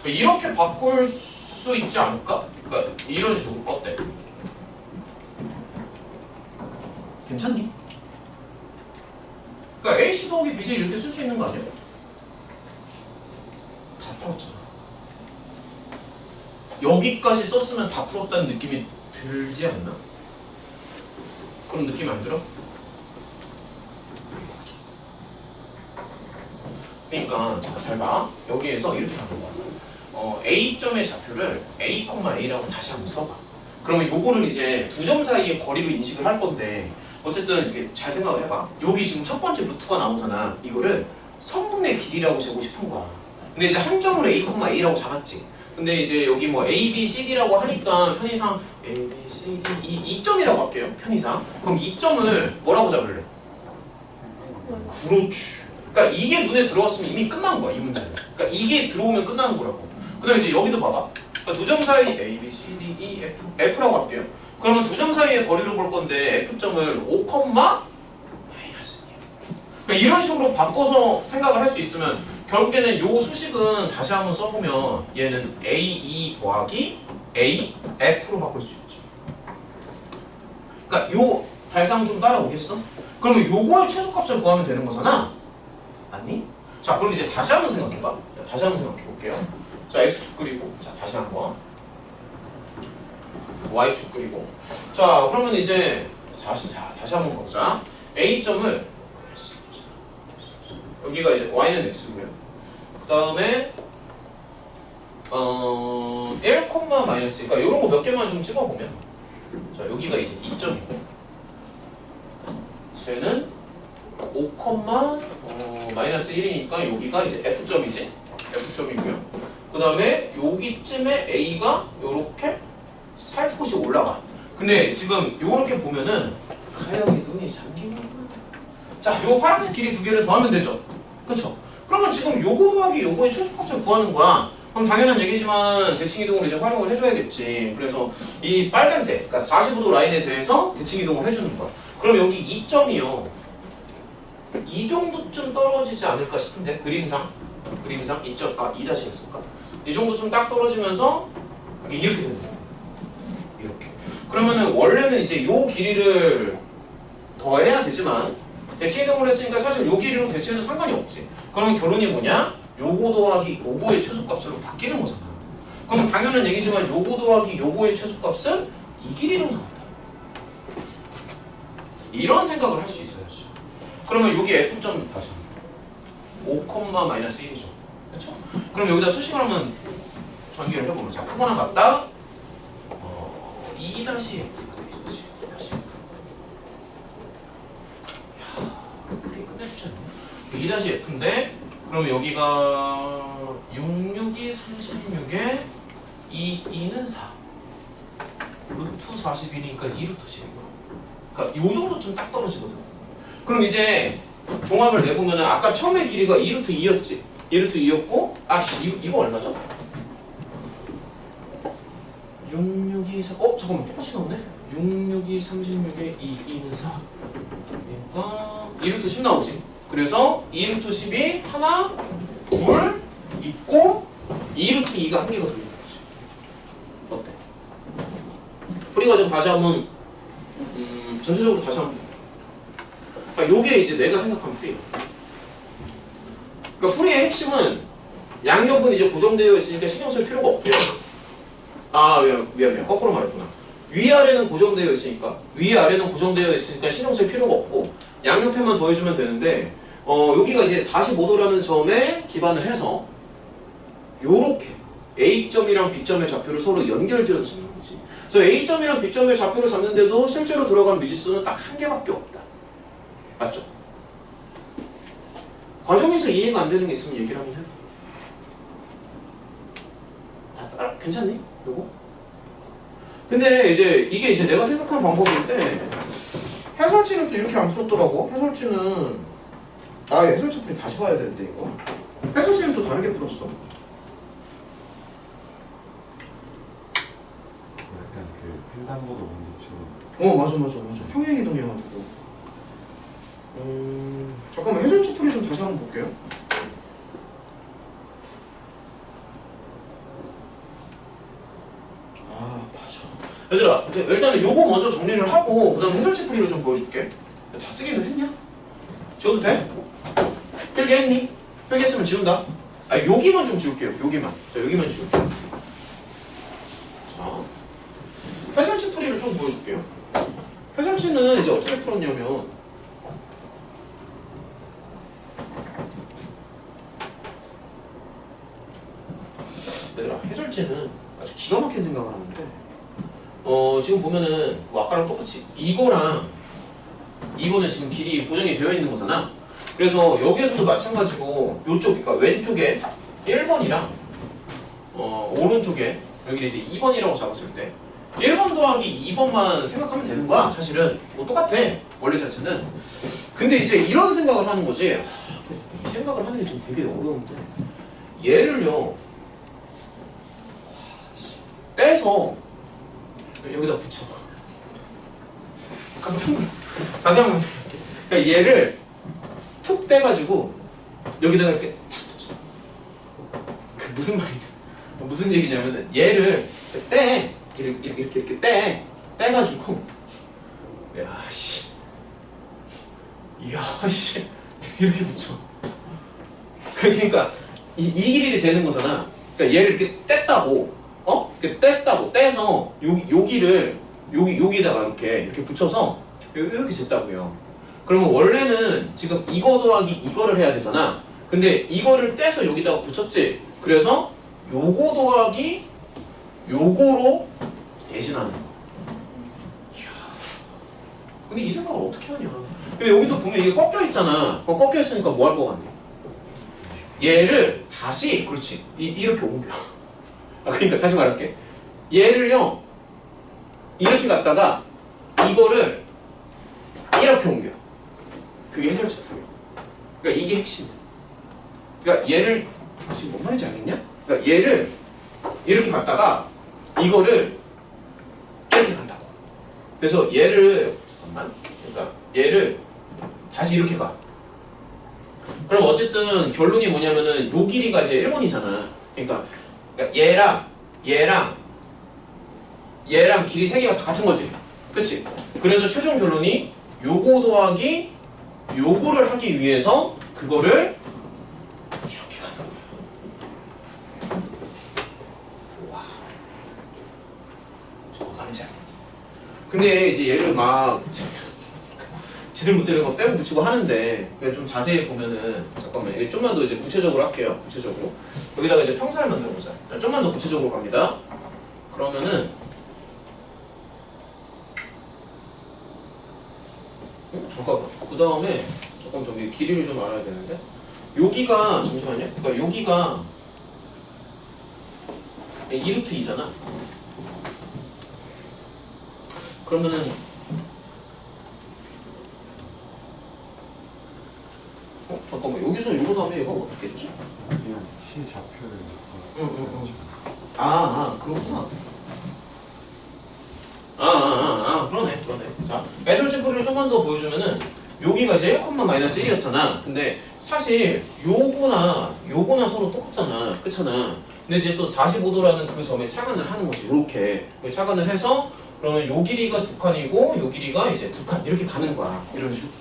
이렇게 바꿀 수 있지 않을까? 그러니까 이런 식으로 어때? 괜찮니? 그러니까 AC 더하기 BD 이렇게 쓸 수 있는 거 아니야? 다 풀었잖아. 여기까지 썼으면 다 풀었다는 느낌이 들지 않나? 그런 느낌이 안 들어? 그러니까 잘 봐. 여기에서 이렇게 하는 거야. A점의 좌표를 A, A라고 다시 한번 써봐. 그러면 요거를 이제 두 점 사이의 거리로 인식을 할 건데 어쨌든 이게 잘 생각을 해봐. 여기 지금 첫 번째 루트가 나오잖아. 이거를 성분의 길이라고 재고 싶은 거야. 근데 이제 한 점으로 A, A라고 잡았지. 근데 이제 여기 뭐 A, B, C, D라고 하니까 편의상 A, B, C, D 2점이라고 할게요. 편의상. 그럼 2점을 뭐라고 잡을래? 그렇지. 그러니까 이게 눈에 들어왔으면 이미 끝난 거야, 이 문제는. 그러니까 이게 들어오면 끝나는 거라고. 그 다음에 이제 여기도 봐봐. 그러니까 두 점 사이 A, B, C, D, E, F라고 할게요. 그러면 두 점 사이의 거리를 볼 건데 F점을 5, -2. 그러니까 이런 식으로 바꿔서 생각을 할 수 있으면 결국에는 요 수식은 다시 한번 써보면 얘는 AE 더하기 A, F로 바꿀 수 있죠. 그러니까 요 발상 좀 따라오겠어? 그러면 요거의 최소값을 구하면 되는 거잖아? 아니? 자, 그럼 이제 다시 한번 생각해봐. 자, 다시 한번 생각해 볼게요. 자, X축 그리고, 자, 다시 한번. Y축 그리고. 자, 그러면 이제, 다시 한번 가보자. A점을, 여기가 이제 Y는 X고요. 그 다음에, 1, 그러니까 이런 거 몇 개만 좀 찍어보면. 자, 여기가 이제 2점이고. 쟤는 5, -1이니까 여기가 이제 F점이지? F점이고요. 그 다음에 여기쯤에 A가 요렇게 살포시 올라가. 근데 지금 요렇게 보면은 가영이 눈이 잠기는구나. 자, 요 파란색 길이 두 개를 더하면 되죠? 그쵸? 그러면 지금 요거 더하기 요거의 최소값을 구하는 거야. 그럼 당연한 얘기지만 대칭 이동을 이제 활용을 해줘야겠지. 그래서 이 빨간색, 그러니까 45도 라인에 대해서 대칭 이동을 해주는 거야. 그럼 여기 2점이요. 이 정도쯤 떨어지지 않을까 싶은데 그림상 2점 2-x일까? 이 정도쯤 딱 떨어지면서 이렇게 되는 거야. 이렇게. 그러면은 원래는 이제 요 길이를 더해야 되지만 대칭 이동을 했으니까 사실 요 길이로 대칭해도 상관이 없지. 그러면 결론이 뭐냐? 요거 더하기 요거의 최소값으로 바뀌는 거잖아. 그럼 당연한 얘기지만 요거 더하기 요거의 최소값은 이 길이로 나온다. 이런 생각을 할 수 있어야지. 그러면 여기 F점 다시 5,-1이죠. 그렇죠? 그럼 여기다 수식을 한번 전개를 해보면 자 크거나 같다 2-F가 되겠지. 2-F. 이야, 끝내주지 않냐? 2-F인데 그럼 여기가 6, 6이 36에 2는 4 루트 40이니까 2루트 10이고 그러니까 요 정도쯤 딱 떨어지거든. 그럼 이제 종합을 내보면은 아까 처음에 길이가 2루트 2였지. 2루트 2였고 이거 얼마죠? 6, 6, 2, 4 잠깐만 똑같이 나오네. 6, 6, 2, 36에 2는 4 그러니까 2루트 10 나오지. 그래서 2루트 10이 하나, 둘 있고 2루트 2가 한 개가 더 있는 거지. 어때? 풀이 과정 다시 한번 전체적으로 다시 한번 그러니까 요게 이제 내가 생각한 풀이. 그러니까 풀이의 핵심은 양옆은 이제 고정되어 있으니까 신경 쓸 필요가 없고요. 미안. 거꾸로 말했구나. 위아래는 고정되어 있으니까 신경 쓸 필요가 없고 양옆에만 더해주면 되는데 여기가 이제 45도라는 점에 기반을 해서 요렇게 A점이랑 B점의 좌표를 서로 연결지어서 잡는 거지. 그래서 A점이랑 B점의 좌표를 잡는데도 실제로 들어가는 미지수는 딱 한 개밖에 없다. 맞죠? 과정에서 이해가 안 되는 게 있으면 얘기를 한번 해봐. 괜찮니? 요거? 근데 이게 이제 내가 생각하는 방법인데 해설지는 또 이렇게 안 풀었더라고. 해설지는 해설지 풀이 다시 봐야 되는데 이거. 해설지는 또 다르게 풀었어.
약간 그 횡단보도 문제처럼.
맞아. 평행이동해가지고. 잠깐만 해설지 풀이 좀 다시 한번 볼게요. 맞아. 얘들아, 일단은 요거 먼저 정리를 하고 그 다음 해설지 풀이를 좀 보여줄게. 다 쓰기는 했냐? 지워도 돼? 필기했니? 필기했으면 지운다. 여기만 좀 지울게요. 여기만 지울게요. 자, 해설지 풀이를 좀 보여줄게요. 해설지는 이제 어떻게 풀었냐면 얘들아, 해설지는 아주 기가 막힌 생각을 하는데 지금 보면은 아까랑 똑같이 이거는 지금 길이 고정이 되어 있는 거잖아. 그래서 여기에서도 마찬가지고 요쪽, 그러니까 왼쪽에 1번이랑 오른쪽에 여기 이제 2번이라고 잡았을 때 1번 더하기 2번만 생각하면 되는 거야. 사실은 똑같아 원래 자체는. 근데 이제 이런 생각을 하는 거지. 이 생각을 하는 게 좀 되게 어려운데 얘를요 떼서 여기다 붙여. 깜짝 놀랐어. 다시 한번 볼게. 그러니까 얘를 툭 떼가지고 여기다가 이렇게 탁 붙여. 무슨 말이냐? 무슨 얘기냐면은 얘를 이렇게 떼가지고 이렇게 붙여. 그러니까 이 길이를 재는 거잖아. 그러니까 얘를 이렇게 뗐다고. 떼서 여기를 여기다가 이렇게 붙여서 이렇게 쟀다고요. 그러면 원래는 지금 이거 더하기 이거를 해야 되잖아. 근데 이거를 떼서 여기다가 붙였지. 그래서 요거 더하기 요거로 대신하는 거야. 근데 이 생각을 어떻게 하냐. 근데 여기도 보면 이게 꺾여 있잖아. 꺾여 있으니까 뭐 할 것 같니? 얘를 다시 그렇지 이렇게 옮겨. 그러니까 다시 말할게. 얘를요 이렇게 갖다가 이거를 이렇게 옮겨. 그게 해설지 풀이야. 그러니까 이게 핵심이야. 그러니까 얘를 지금 뭔 말인지 알겠냐? 그러니까 얘를 이렇게 갔다가 이거를 이렇게 간다고. 그래서 얘를 잠깐만. 그러니까 얘를 다시 이렇게 가. 그럼 어쨌든 결론이 뭐냐면은 요 길이가 이제 1번이잖아. 그러니까 얘랑 길이 3개가 다 같은 거지. 그치? 그래서 최종 결론이 요거 더하기 요거를 하기 위해서 그거를 이렇게 가는 거야. 와. 저거 가는지 알겠니? 근데 이제 얘를 막 지들 못대로 막 빼고 붙이고 하는데 좀 자세히 보면은 잠깐만 이게 좀만 더 이제 구체적으로 할게요. 구체적으로 여기다가 이제 평사를 만들어 보자. 좀만 더 구체적으로 갑니다. 그러면은 잠깐만 그 다음에 잠깐 저기 길이를 좀 알아야 되는데 여기가 잠시만요. 그러니까 여기가 2루트 2잖아. 그러면은 잠깐만 여기서 요거 다음에 얘가 어떻게 했지?
그냥 시 좌표를
그렇구나. 그러네. 자, 애설증표를 좀만 더 보여주면은 여기가 이제 1,-1이었잖아. 근데 사실 요거나 서로 똑같잖아. 그렇잖아. 근데 이제 또 45도라는 그 점에 차관을 하는 거지. 이렇게 차관을 해서 그러면 요 길이가 2칸이고 요 길이가 이제 2칸 이렇게 가는 거야. 이런 식으로.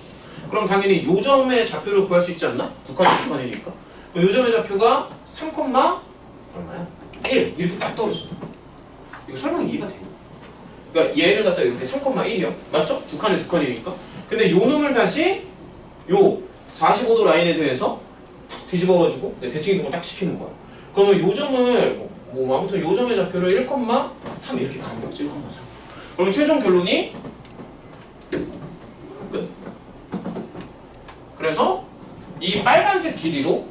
그럼 당연히 요 점의 좌표를 구할 수 있지 않나? 2칸이니까. 요 점의 좌표가 3, 얼마야? 1 이렇게 딱 떨어진다. 이거 설명 이해가 되니? 그러니까 얘를 갖다 이렇게 3,1이요. 맞죠? 2칸이니까. 근데 요 놈을 다시 요 45도 라인에 대해서 탁 뒤집어가지고 대칭 이동을 딱 시키는 거야. 그러면 요 점을 아무튼 요 점의 좌표를 1,3 이렇게 가는 거지. 1,3. 그럼 최종 결론이 끝. 그래서 이 빨간색 길이로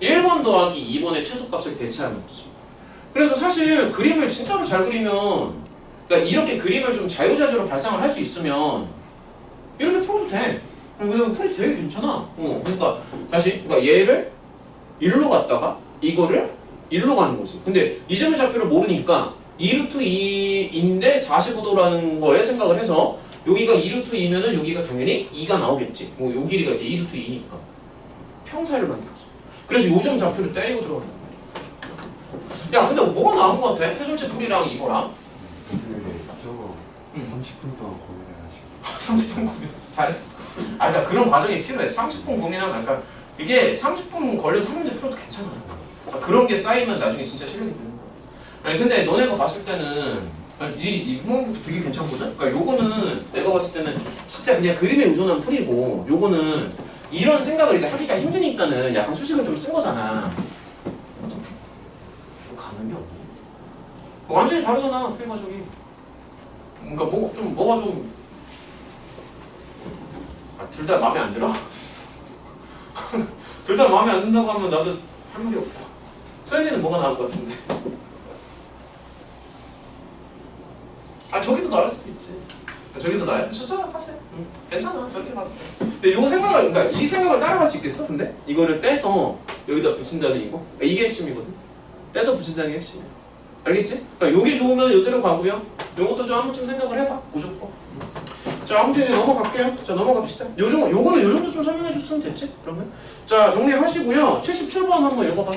1번 더하기 2번의 최소값을 대체하는 거지. 그래서 사실 그림을 진짜로 잘 그리면 그러니까 이렇게 그림을 좀 자유자재로 발상을 할 수 있으면 이렇게 풀어도 돼. 그리고 풀이 되게 괜찮아. 그러니까 얘를 1로 갔다가 이거를 1로 가는 거지. 근데 이 점의 좌표를 모르니까 2루트 2인데 45도라는 거에 생각을 해서 여기가 2루트 2면은 여기가 당연히 2가 나오겠지. 요 길이가 이제 2루트 2니까 평사를 만들었어. 그래서 요점 좌표를 때리고 들어간단 말이야. 야, 근데 뭐가 나은 것 같아? 해설체 풀이랑 이거랑.
저거 30분 동안 고민해가지고
30분 고민했어. 잘했어. 그러니까 그런 과정이 필요해. 30분 고민하면 그러니까 이게 30분 걸려서 한 문제 풀어도 괜찮아. 그러니까 그런 게 쌓이면 나중에 진짜 실력이 되는 거야. 아니 근데 너네가 봤을 때는 이 부분도 되게 괜찮거든? 그러니까 요거는 내가 봤을 때는 진짜 그냥 그림에 의존한 풀이고 요거는 이런 생각을 이제 하기가 힘드니까는 약간 수식을 좀 쓴 거잖아. 가능이 없니? 완전히 다르잖아 풀이 과정이. 그러니까 뭐가 좀 둘 다 마음에 안 들어? 둘 다 마음에 안 든다고 하면 나도 할 말이 없고. 서현이는 뭐가 나을 것 같은데? 저기도 나을 수도 있지. 저기도 나요? 좋잖아, 하세요. 괜찮아, 저기 가도. 근데 요 생각을, 그러니까 이 생각을 따라갈 수 있겠어? 근데 이거를 떼서 여기다 붙인다는 이거. 그러니까 이게 핵심이거든. 떼서 붙인다는 게 핵심이야. 알겠지? 그러니까 요게 좋으면 요대로 가고요. 요것도 좀 한 번쯤 생각을 해봐. 무조건. 자, 아무튼 이제 넘어갈게요. 자, 넘어갑시다. 요거는 요 정도 좀 설명해 줬으면 됐지? 그러면. 자, 정리하시고요. 77번 한번 읽어봐.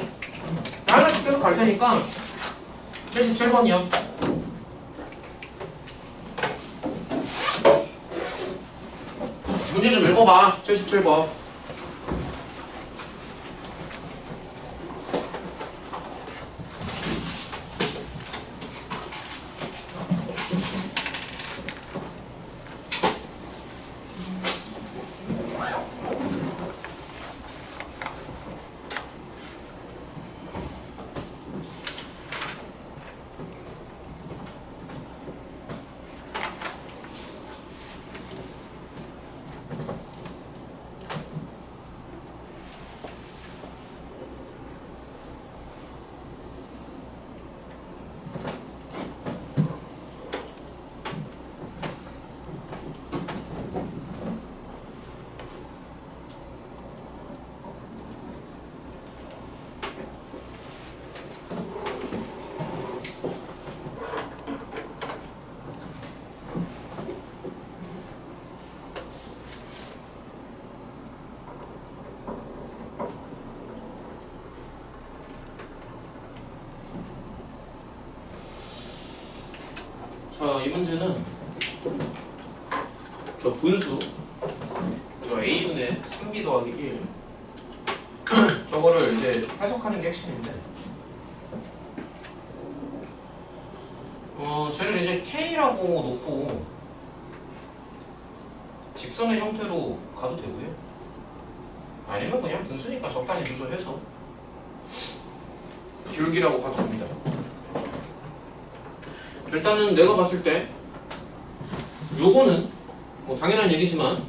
하나씩 계속 갈 테니까. 77번이요. 문제 좀 읽어봐. 77번. 자, 이 문제는 저 분수 저 a분의 3b 더하기 1 저거를 이제 해석하는 게 핵심인데 쟤를 이제 k라고 놓고 직선의 형태로 가도 되고요. 아니면 그냥 분수니까 적당히 조절해서 기울기라고 가도 됩니다. 일단은 내가 봤을 때 요거는 뭐 당연한 얘기지만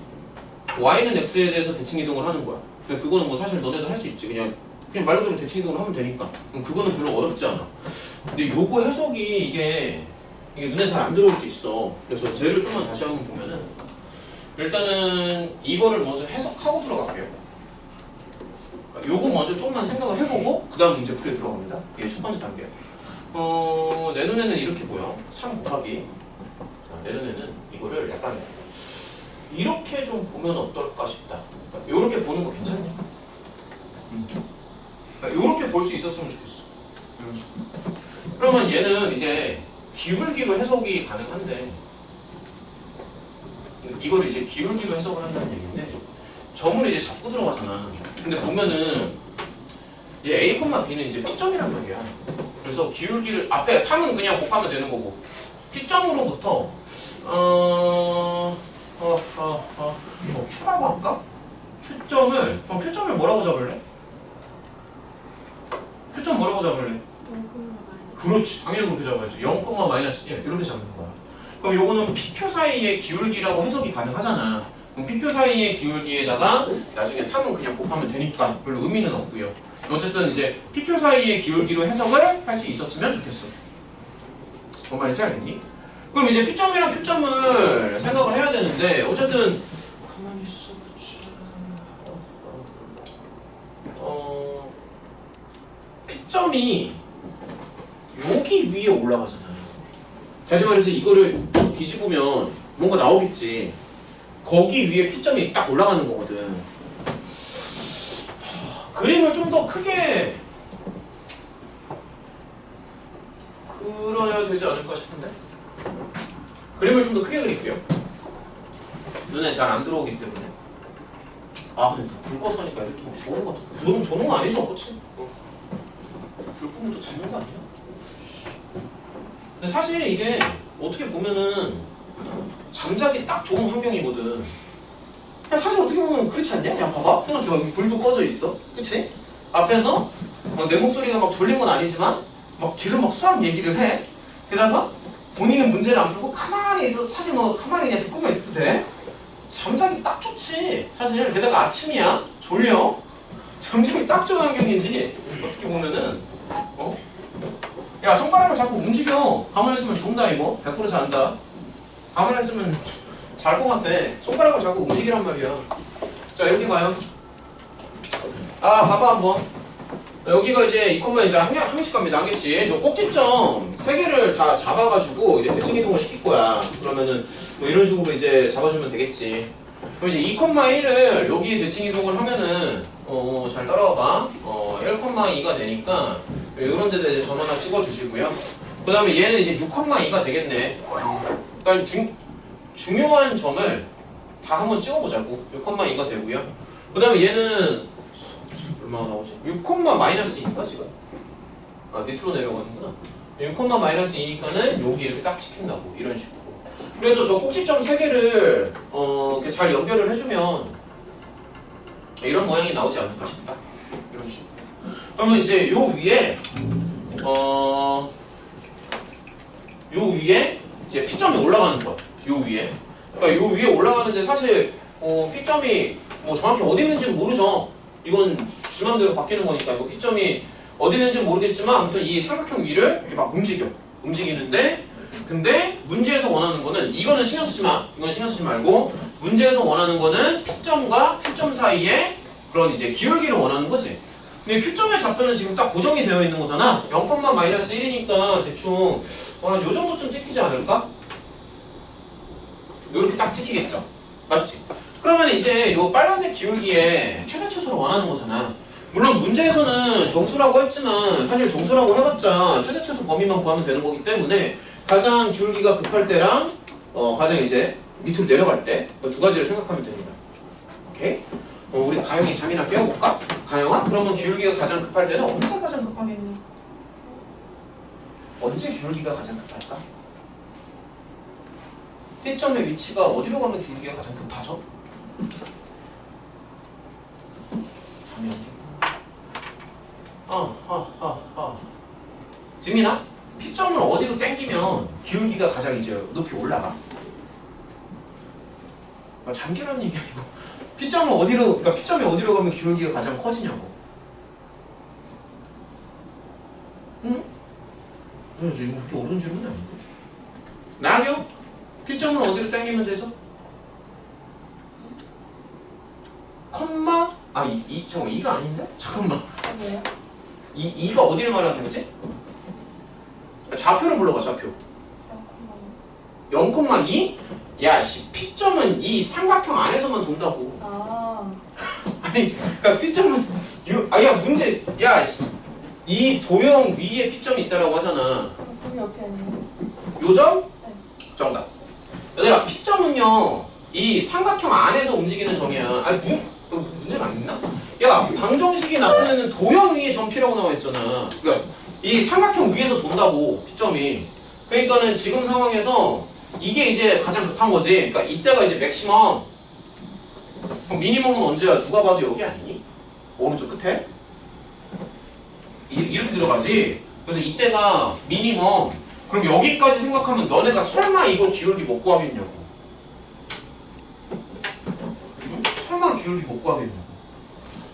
y는 x에 대해서 대칭 이동을 하는 거야. 근데 그거는 뭐 사실 너네도 할 수 있지. 그냥 말 그대로 대칭 이동을 하면 되니까. 그럼 그거는 별로 어렵지 않아. 근데 요거 해석이 이게 눈에 잘 안 들어올 수 있어. 그래서 쟤를 좀만 다시 한번 보면은 일단은 이거를 먼저 해석하고 들어갈게요. 요거 먼저 좀만 생각을 해보고 그 다음 문제 풀이에 들어갑니다. 이게 첫 번째 단계. 내 눈에는 이렇게 보여. 3 곱하기. 내 눈에는 이거를 약간 이렇게 좀 보면 어떨까 싶다. 그러니까 이렇게 보는 거 괜찮냐? 그러니까 이렇게 볼 수 있었으면 좋겠어. 이런 식으로. 그러면 얘는 이제 기울기로 해석이 가능한데 이걸 이제 기울기로 해석을 한다는 얘기인데 점을 이제 잡고 들어가잖아. 근데 보면은 이제 A, B는 이제 P점이란 말이야. 그래서 기울기를 앞에 3은 그냥 곱하면 되는 거고 P점으로부터 Q라고 할까? Q점을 뭐라고 잡을래? Q점 뭐라고 잡을래? 그렇지. 당연히 그렇게 잡아야지. 0,-1 이렇게 잡는 거야. 그럼 요거는 P표 사이의 기울기라고 해석이 가능하잖아. 그럼 P표 사이의 기울기에다가 나중에 3은 그냥 곱하면 되니까 별로 의미는 없고요. 어쨌든 이제 P표 사이의 기울기로 해석을 할 수 있었으면 좋겠어. 뭔 말인지 알겠니? 그럼 이제 P점이랑 Q점을 생각을 해야 되는데 어쨌든 가만히 있어 보자. P점이 여기 위에 올라가잖아요. 다시 말해서 이거를 뒤집으면 뭔가 나오겠지. 거기 위에 P점이 딱 올라가는 거거든. 그림을 좀 더 크게 그려야 되지 않을까 싶은데? 그림을 좀 더 크게 그릴게요. 눈에 잘 안 들어오기 때문에. 근데 불 꺼서 하니까 이렇게 뭐 좋은 거 같아. 좋은 거 아니죠? 그치? 불 끄면 또 잡는 거 아니야? 근데 사실 이게 어떻게 보면은 잠자기 딱 좋은 환경이거든. 사실 어떻게 보면 그렇지 않냐? 야 봐봐 생각해봐. 불도 꺼져 있어. 그치? 앞에서 내 목소리가 막 졸린 건 아니지만 막 걔를 막 수학 얘기를 해. 게다가 본인은 문제를 안 풀고 가만히 있어서 사실 뭐 가만히 그냥 듣고만 있어도 돼. 잠자기 딱 좋지 사실. 게다가 아침이야. 졸려. 잠자기 딱 좋은 환경이지. 어떻게 보면은 야 손가락을 자꾸 움직여. 가만히 있으면 존다 이거. 100% 잔다. 가만히 있으면 잘 것 같아. 손가락을 자꾸 움직이란 말이야. 자 여기 가요. 봐봐 한번. 여기가 이제 2콤마 이제 한 개씩 갑니다. 한 개씩. 저 꼭지점 3개를 다 잡아가지고 이제 대칭 이동을 시킬 거야. 그러면은 뭐 이런 식으로 이제 잡아주면 되겠지. 그럼 이제 2,1을 여기 대칭 이동을 하면은 잘 따라와봐. 1,2가 되니까 이런 데다 이제 점 하나 찍어주시고요. 그 다음에 얘는 이제 6,2가 되겠네. 그러니까 중요한 점을 다 한번 찍어보자고. 6,2가 되고요. 그 다음에 얘는 얼마나 나오지? 6,-2니까 지금? 밑으로 내려가는구나. 6,-2니까는 여기 이렇게 딱 찍힌다고. 이런 식으로. 그래서 저 꼭지점 3개를 이렇게 잘 연결을 해주면 이런 모양이 나오지 않을까 싶다. 이런 식으로. 그러면 이제 요 위에 요 위에 이제 P점이 올라가는 거야. 요 위에. 그러니까 요 위에 올라가는데 사실 P점이 뭐 정확히 어디 있는지는 모르죠. 이건 지 맘대로 바뀌는 거니까. 이거 P점이 어디 있는지는 모르겠지만 아무튼 이 삼각형 위를 이렇게 막 움직이는데 근데 문제에서 원하는 거는 이거는 신경 쓰지 마. 이건 신경 쓰지 말고 문제에서 원하는 거는 P점과 Q점 사이에 그런 이제 기울기를 원하는 거지. 근데 Q점의 좌표는 지금 딱 고정이 되어 있는 거잖아. 0,-1이니까 대충 요 정도쯤 찍히지 않을까? 요렇게 딱 찍히겠죠. 맞지? 그러면 이제 요 빨간색 기울기에 최대 최소를 원하는 거잖아. 물론 문제에서는 정수라고 했지만 사실 정수라고 해봤자 최대 최소 범위만 구하면 되는 거기 때문에 가장 기울기가 급할 때랑 가장 이제 밑으로 내려갈 때 두 가지를 생각하면 됩니다. 오케이? 우리 가영이 잠이나 깨워볼까? 가영아? 그러면 기울기가 가장 급할 때는 언제 가장 급하겠니? 언제 기울기가 가장 급할까? P점의 위치가 어디로 가면 기울기가 가장 급하죠? 잠이 안 깨워. 지민아? P점을 어디로 당기면 기울기가 가장 이제 높이 올라가? 잠기라는 얘기 아니고 P점을 어디로, 그러니까 P점이 어디로 가면 기울기가 가장 커지냐고. 응? 그래서 이거 그렇게 어려운 질문이 아닌데. 나경? P점을 어디로 당기면 되죠? 컴마? 잠깐만, 2가 아닌데? 잠깐만.
왜요?
2가 어디를 말하는 거지? 좌표를 불러봐, 좌표. 0,2? 야, P점은 이 삼각형 안에서만 돈다고.
아,
아니, 그러니까 P점은 야, 문제, 야, 이 도형 위에 P점이 있다라고 하잖아.
그럼 옆에 아니에요?
요점?
네.
정답. 얘들아, P점은요, 이 삼각형 안에서 움직이는 점이야. 아니, 문제가 안 있나? 야, 방정식이 나타내는 도형 위에 점 P라고 나와 있잖아. 그러니까 이 삼각형 위에서 돈다고, P점이. 그러니까는 지금 상황에서 이게 이제 가장 급한 거지. 그러니까 이때가 이제 맥시멈. 그럼 미니멈은 언제야? 누가 봐도 여기 아니니? 오른쪽 끝에? 이렇게 들어가지. 그래서 이때가 미니멈. 그럼 여기까지 생각하면 너네가 설마 이거 기울기 못 구하겠냐고. 응? 설마 기울기 못 구하겠냐고.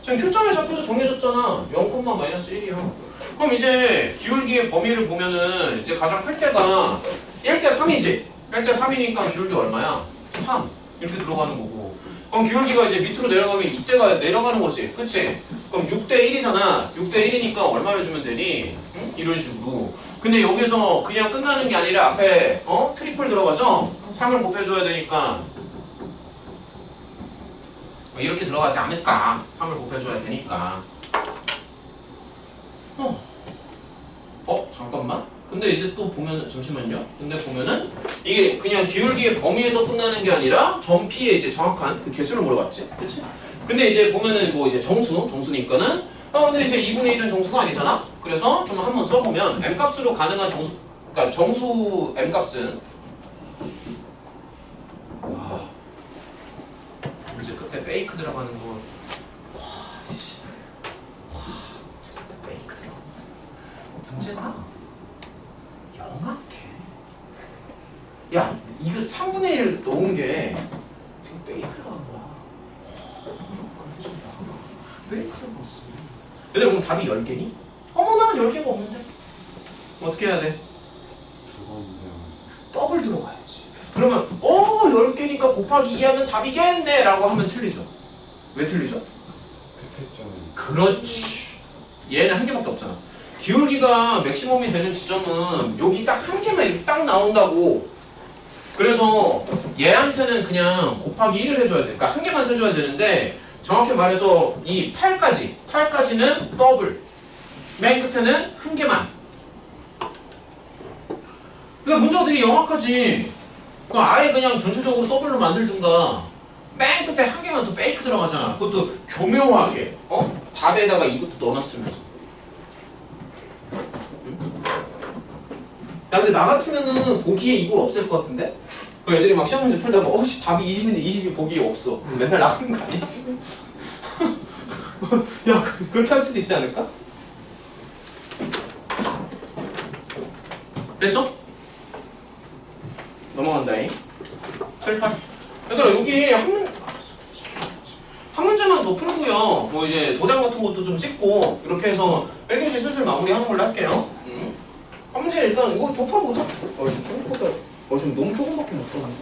지금 Q점의 좌표도 정해졌잖아. 0,-1이요. 그럼 이제 기울기의 범위를 보면은 이제 가장 클 때가 1대 3이지. 1대 3이니까 기울기 얼마야? 3. 이렇게 들어가는 거고. 그럼 기울기가 이제 밑으로 내려가면 이때가 내려가는 거지. 그치? 그럼 6대 1이잖아. 6대 1이니까 얼마를 주면 되니? 응? 이런 식으로. 근데 여기서 그냥 끝나는 게 아니라 앞에 트리플 들어가죠? 3을 곱해줘야 되니까 이렇게 들어가지 않을까? 3을 곱해줘야 되니까. 잠깐만. 근데 이제 또 보면, 잠시만요. 근데 보면은 이게 그냥 기울기의 범위에서 끝나는 게 아니라 점 P의 이제 정확한 그 개수를 물어봤지? 그치? 근데 이제 보면은 뭐 이제 정수니까는 근데 이제 2분의 1은 정수가 아니잖아? 그래서 좀 한번 써보면 M값으로 가능한 정수, 그러니까 정수 M값은 와, 문제 끝에 페이크 들어가는 거. 와, 씨. 와, 문제 끝에 페이크 들어가는 거. 문제가 정확해. 야, 이거 3분의 1 넣은 게 지금 페이크가 한 거야. 페이크가 넣었어. 얘들아, 그럼 답이 10개니? 어머나, 10개가 없는데? 어떻게 해야 돼? 더블 들어가야지. 그러면 10개니까 곱하기 2 하면 답이겠네 라고 하면 틀리죠. 왜 틀리죠? 그렇지. 얘는 한 개밖에 없잖아. 기울기가 맥시멈이 되는 지점은 여기 딱 한 개만 이렇게 딱 나온다고. 그래서 얘한테는 그냥 곱하기 1을 해줘야 돼. 그러니까 한 개만 세줘야 되는데 정확히 말해서 이 8까지는 더블. 맨 끝에는 한 개만. 그러니까 문제들이 영악하지. 그럼 아예 그냥 전체적으로 더블로 만들든가. 맨 끝에 한 개만 더 페이크 들어가잖아. 그것도 교묘하게 답에다가 이것도 넣어놨으면서. 야, 근데 나 같으면은 보기에 이걸 없앨 것 같은데? 그럼 애들이 막 시험 문제 풀다가 답이 20인데 20이 보기에 없어. 맨날 나가는 거 아니야? 야, 그렇게 할 수도 있지 않을까? 됐죠? 넘어간다잉. 8. 얘들아, 여기 한 문제만 더 풀고요. 뭐 이제 도장 같은 것도 좀 찍고 이렇게 해서 1교시 슬슬 마무리하는 걸로 할게요. 한 문제 일단 이거 더 풀어보자. 지금 너무 조금밖에 못 풀었네.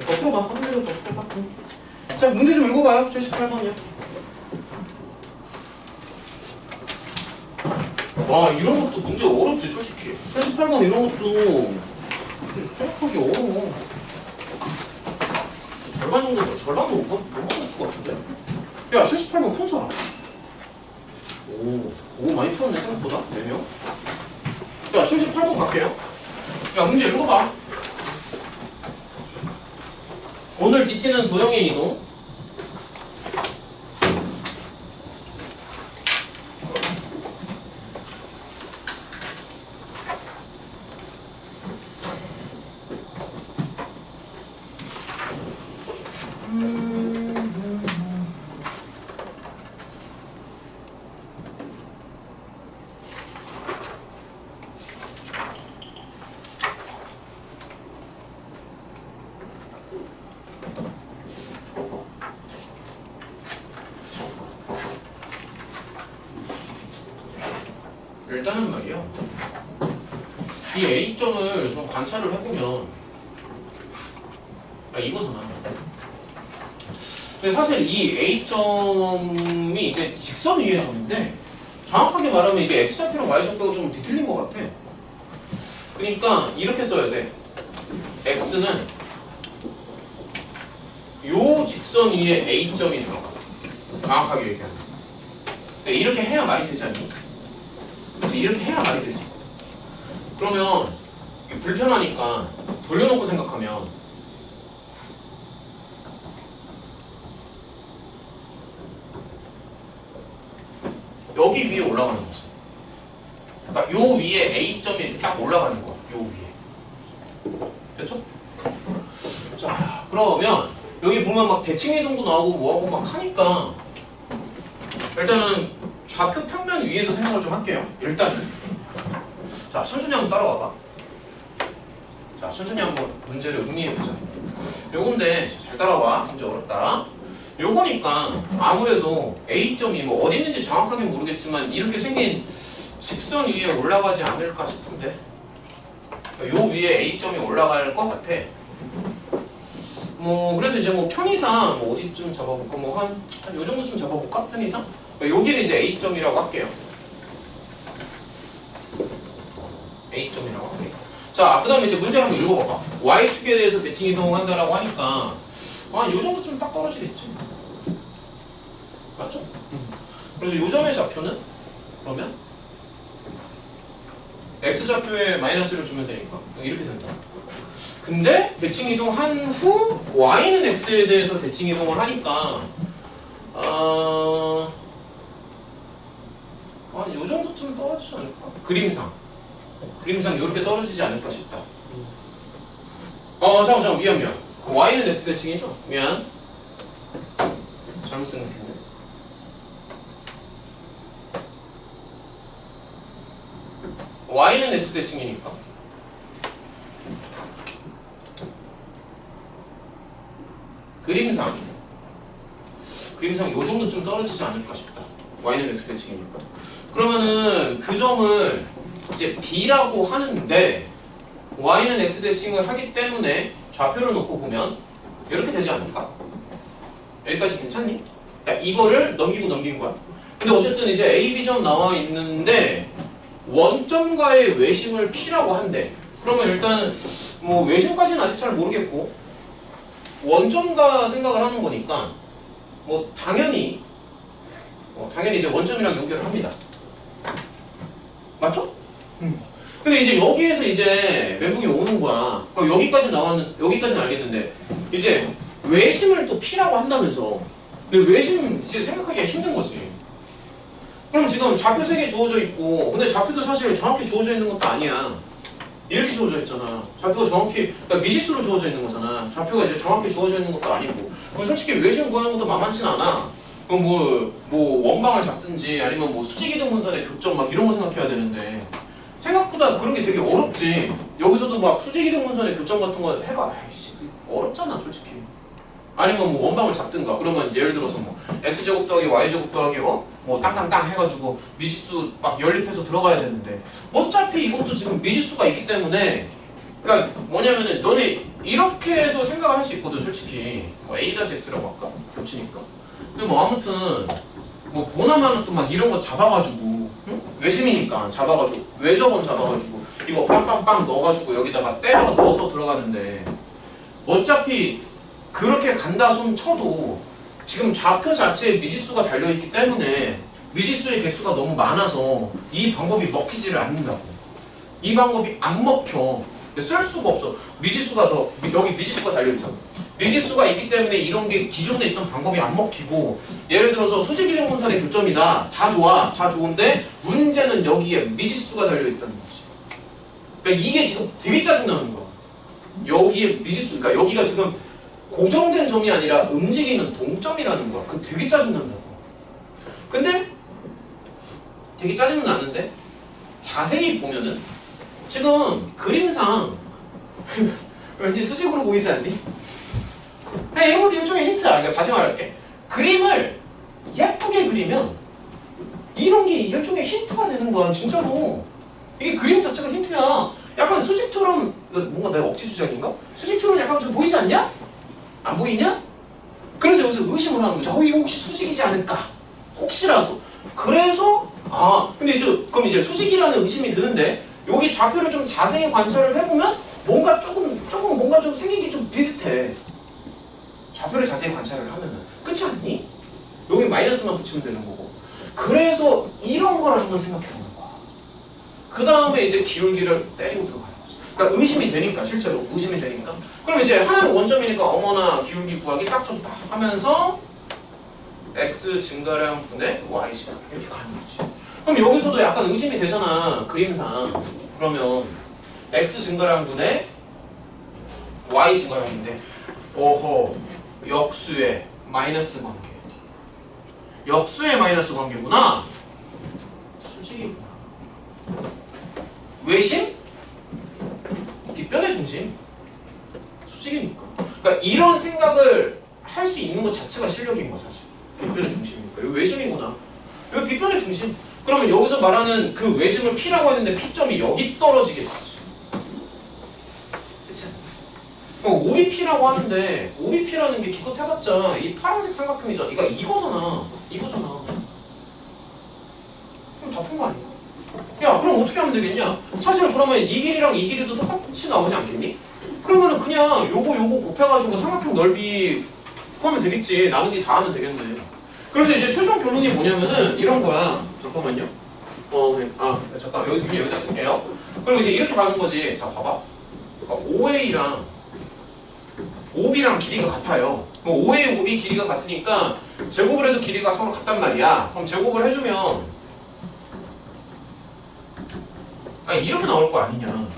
더 풀어봐. 한 문제를 더 풀어봐. 자, 문제 좀 읽어봐요. 78번이요. 와, 이런 것도 문제 어렵지, 솔직히. 78번 이런 것도 생각하기 어려워. 절반 정도, 절반도 못 맞았을 것 같은데? 야, 78번 푼 사람. 오, 많이 풀었네, 생각보다. 4명. 야, 78번 갈게요. 야, 자, 문제 읽어봐. 오늘 DT는 도형의 이동. 일단은 말이야, 이 A점을 좀 관찰을 해보면, 이거잖아. 근데 사실 이 A점이 이제 직선 위의 점인데, 정확하게 말하면 이게 X좌표랑 Y좌표가 좀 뒤틀린 것 같아. 그러니까 이렇게 써야 돼. X는 요 직선 위에 A점이 들어가. 정확하게 얘기하면. 이렇게 해야 말이 되지 않니? 그렇지, 이렇게 해야 말이 되지. 그러면 이게 불편하니까 돌려놓고 생각하면 여기 위에 올라가는 거지. 그러니까 요 위에 A점이 이렇게 딱 올라가는 거야. 요 위에. 됐죠? 자, 그러면 여기 보면 막 대칭이동도 나오고 뭐하고 막 하니까 일단은 좌표 평면 위에서 생각을 좀 할게요. 일단은. 자, 천천히 한번 따라와봐. 자, 천천히 한번 문제를 음미해보자. 요건데, 잘 따라와. 문제 어렵다. 요거니까 아무래도 A점이 뭐 어디 있는지 정확하게 모르겠지만 이렇게 생긴 직선 위에 올라가지 않을까 싶은데, 요 위에 A점이 올라갈 것 같아. 뭐 그래서 이제 뭐 편의상 뭐 어디쯤 잡아볼까? 뭐 한 요 정도쯤 잡아볼까? 편의상? 여기를 이제 A점이라고 할게요. A점이라고 할게요. 자, 그 다음에 이제 문제 한번 읽어봐봐. Y축에 대해서 대칭 이동한다라고 하니까 요 정도쯤 딱 떨어지겠지. 맞죠? 그래서 요 점의 좌표는 그러면 X좌표에 마이너스를 주면 되니까 이렇게 된다. 근데 대칭 이동한 후 Y는 X에 대해서 대칭 이동을 하니까 요 정도쯤 떨어지지 않을까? 그림상 이렇게 떨어지지 않을까 싶다. 잠깐 미안. Y는 X 대칭이죠? 미안. 잘못 생각했네. Y는 X 대칭이니까 그림상 요 정도쯤 떨어지지 않을까 싶다. Y는 X 대칭이니까. 그러면은 그 점을 이제 B라고 하는데 Y는 X 대칭을 하기 때문에 좌표를 놓고 보면 이렇게 되지 않을까? 여기까지 괜찮니? 야, 이거를 넘긴 거야. 근데 어쨌든 이제 A, B점 나와 있는데 원점과의 외심을 P라고 한대. 그러면 일단 뭐 외심까지는 아직 잘 모르겠고 원점과 생각을 하는 거니까 뭐 당연히 이제 원점이랑 연결을 합니다. 맞죠? 근데 이제 여기에서 이제 멘붕이 오는 거야. 그럼 여기까지는 알겠는데 이제 외심을 또 P라고 한다면서. 근데 외심 이제 생각하기가 힘든 거지. 그럼 지금 좌표 3개 주어져 있고, 근데 좌표도 사실 정확히 주어져 있는 것도 아니야. 이렇게 주어져 있잖아. 좌표가 정확히, 그러니까 미지수로 주어져 있는 거잖아. 좌표가 이제 정확히 주어져 있는 것도 아니고. 그럼 솔직히 외심 구하는 것도 만만치 않아. 그럼 뭐 원방을 잡든지 아니면 뭐 수직이동분선의 교점 막 이런 거 생각해야 되는데 생각보다 그런 게 되게 어렵지. 여기서도 막 수직이동분선의 교점 같은 거 해봐. 아이씨, 어렵잖아, 솔직히. 아니면 뭐 원방을 잡든가. 그러면 예를 들어서 뭐 x제곱 더하기 y제곱 더하기 뭐 땅땅땅 해가지고 미지수 막 연립해서 들어가야 되는데 어차피 이것도 지금 미지수가 있기 때문에 그러니까 뭐냐면은 너네 이렇게도 생각을 할 수 있거든, 솔직히. 뭐 a-x라고 할까? 겹치니까. 근데 뭐 아무튼 뭐 보나마나 또 막 이런 거 잡아가지고 외심이니까 잡아가지고 외접원 잡아가지고 이거 빵빵빵 넣어가지고 여기다가 때려 넣어서 들어가는데 어차피 그렇게 간다 손 쳐도 지금 좌표 자체에 미지수가 달려있기 때문에 미지수의 개수가 너무 많아서 이 방법이 먹히지를 않는다고. 이 방법이 안 먹혀. 근데 쓸 수가 없어. 미지수가 여기 미지수가 달려있잖아. 미지수가 있기 때문에 이런 게 기존에 있던 방법이 안 먹히고, 예를 들어서 수직이동 분선의 교점이다. 다 좋아. 다 좋은데 문제는 여기에 미지수가 달려있다는 거지. 그러니까 이게 지금 되게 짜증나는 거야. 여기에 미지수, 그러니까 여기가 지금 고정된 점이 아니라 움직이는 동점이라는 거야. 그 되게 짜증난다고. 근데 되게 짜증은 나는데 자세히 보면은 지금 그림상 왠지 수직으로 보이지 않니? 그냥 이런 것도 일종의 힌트야. 그러니까 다시 말할게. 그림을 예쁘게 그리면 이런 게 일종의 힌트가 되는 거야. 진짜로. 이게 그림 자체가 힌트야. 약간 수직처럼, 뭔가 내 억지 주장인가? 수직처럼 약간 좀 보이지 않냐? 안 보이냐? 그래서 여기서 의심을 하는 거죠. 이거 혹시 수직이지 않을까? 혹시라도. 그래서 근데 이제 그럼 이제 수직이라는 의심이 드는데 여기 좌표를 좀 자세히 관찰을 해보면 뭔가 조금 뭔가 좀 생긴 게 좀 비슷해. 좌표를 자세히 관찰을 하면은 그렇지 않니? 여기 마이너스만 붙이면 되는 거고. 그래서 이런 거를 한번 생각해 보는 거야. 그 다음에 이제 기울기를 때리고 들어가는 거지. 그러니까 의심이 되니까, 실제로 의심이 되니까. 그럼 이제 하나는 원점이니까 어머나 기울기 구하기 딱 좋다 하면서 x 증가량 분의 y 증가량 이렇게 가는 거지. 그럼 여기서도 약간 의심이 되잖아, 그림상. 그러면 x 증가량 분의 y 증가량인데, 오호, 역수의 마이너스 관계. 역수의 마이너스 관계구나. 수직이구나. 외심? 빗변의 중심. 수직이니까. 그러니까 이런 생각을 할 수 있는 것 자체가 실력인 거 사실. 빗변의 중심이니까. 이거 외심이구나. 이거 빗변의 중심. 그러면 여기서 말하는 그 외심을 P라고 하는데 P점이 여기 떨어지게 되지. 그치? OBP라고 하는데 OBP라는 게 기껏 해봤자 이 파란색 삼각형이잖아. 이거잖아. 그럼 다 푼 거 아니야? 야, 그럼 어떻게 하면 되겠냐? 사실 그러면 이 길이랑 이 길이도 똑같이 나오지 않겠니? 그러면은 그냥 요거 곱해가지고 삼각형 넓이 구하면 되겠지. 나누기 4 하면 되겠네. 그래서 이제 최종 결론이 뭐냐면은 이런 거야. 잠깐만요. 잠깐 여기다 쓸게요. 그리고 이제 이렇게 가는 거지. 자, 봐봐. 그러니까 OA랑 OB랑 길이가 같아요. 뭐 OA, OB 길이가 같으니까 제곱을 해도 길이가 서로 같단 말이야. 그럼 제곱을 해주면 이렇게 나올 거 아니냐.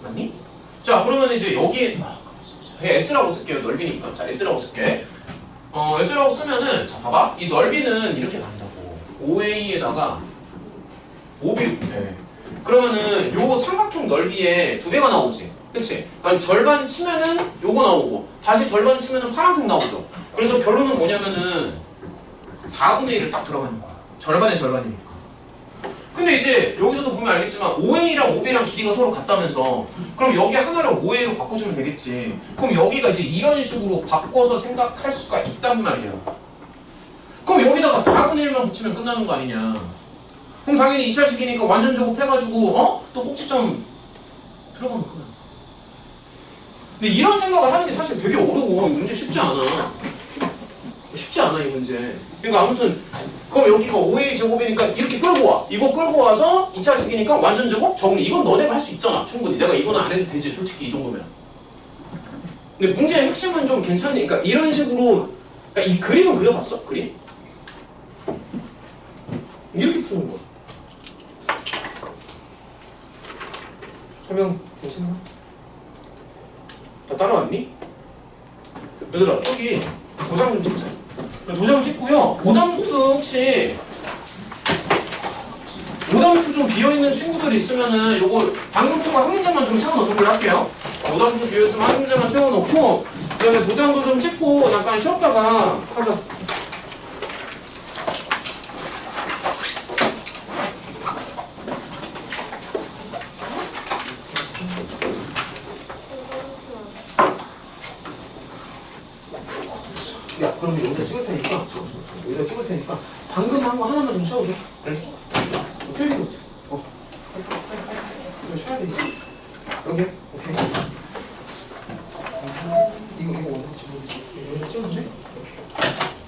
맞니? 자, 그러면 이제 여기에 S라고 쓸게요. 넓이니까. 자, S라고 쓸게. S라고 쓰면은, 자, 봐봐. 이 넓이는 이렇게 간다고. OA에다가 OB를 곱해. 그러면은 요 삼각형 넓이에 2배가 나오지. 그치? 그러니까 절반 치면은 요거 나오고, 다시 절반 치면은 파란색 나오죠. 그래서 결론은 뭐냐면은 4분의 1을 딱 들어가는 거야. 절반의 절반이니까. 근데 이제 여기서도 보면 알겠지만 OA랑 OB랑 길이가 서로 같다면서, 그럼 여기 하나를 OA로 바꿔주면 되겠지. 그럼 여기가 이제 이런 식으로 바꿔서 생각할 수가 있단 말이야. 그럼 여기다가 4분의 1만 붙이면 끝나는 거 아니냐. 그럼 당연히 2차식이니까 완전 제곱해가지고 또 꼭지점 들어가면 끝나. 근데 이런 생각을 하는 게 사실 되게 어려워. 이 문제 쉽지 않아. 쉽지 않아, 이 문제. 그러니까 아무튼 그럼 여기가 5A 제곱이니까 이렇게 끌고 와. 이거 끌고 와서 2차식이니까 완전 제곱 정리. 이건 너네가 할 수 있잖아, 충분히. 내가 이거는 안 해도 되지, 솔직히 이 정도면. 근데 문제의 핵심은 좀 괜찮으니까 그러니까 이런 식으로. 그러니까 이 그림은 그려봤어? 그림? 이렇게 푸는 거야. 설명 괜찮나? 다 따라왔니? 얘들아, 저기 도장 좀 찍자. 도장 찍고요. 오답노트 혹시 오답노트 좀 비어있는 친구들이 있으면은 요거 방금 푼 거 한 문제만 좀 채워놓는 걸로 할게요. 오답노트 비어있으면 한 문제만 채워놓고 그 다음에 도장도 좀 찍고 잠깐 쉬었다가 하자. 야, 그럼 여기다 찍을 테니까 방금 한 거 하나만 좀 채워줘. 알겠죠? 필기 못해. 좀 쉬어야 되지. 여기 오케이. 이거 어디 찍어야지? 여기다 찍었네? 이렇게.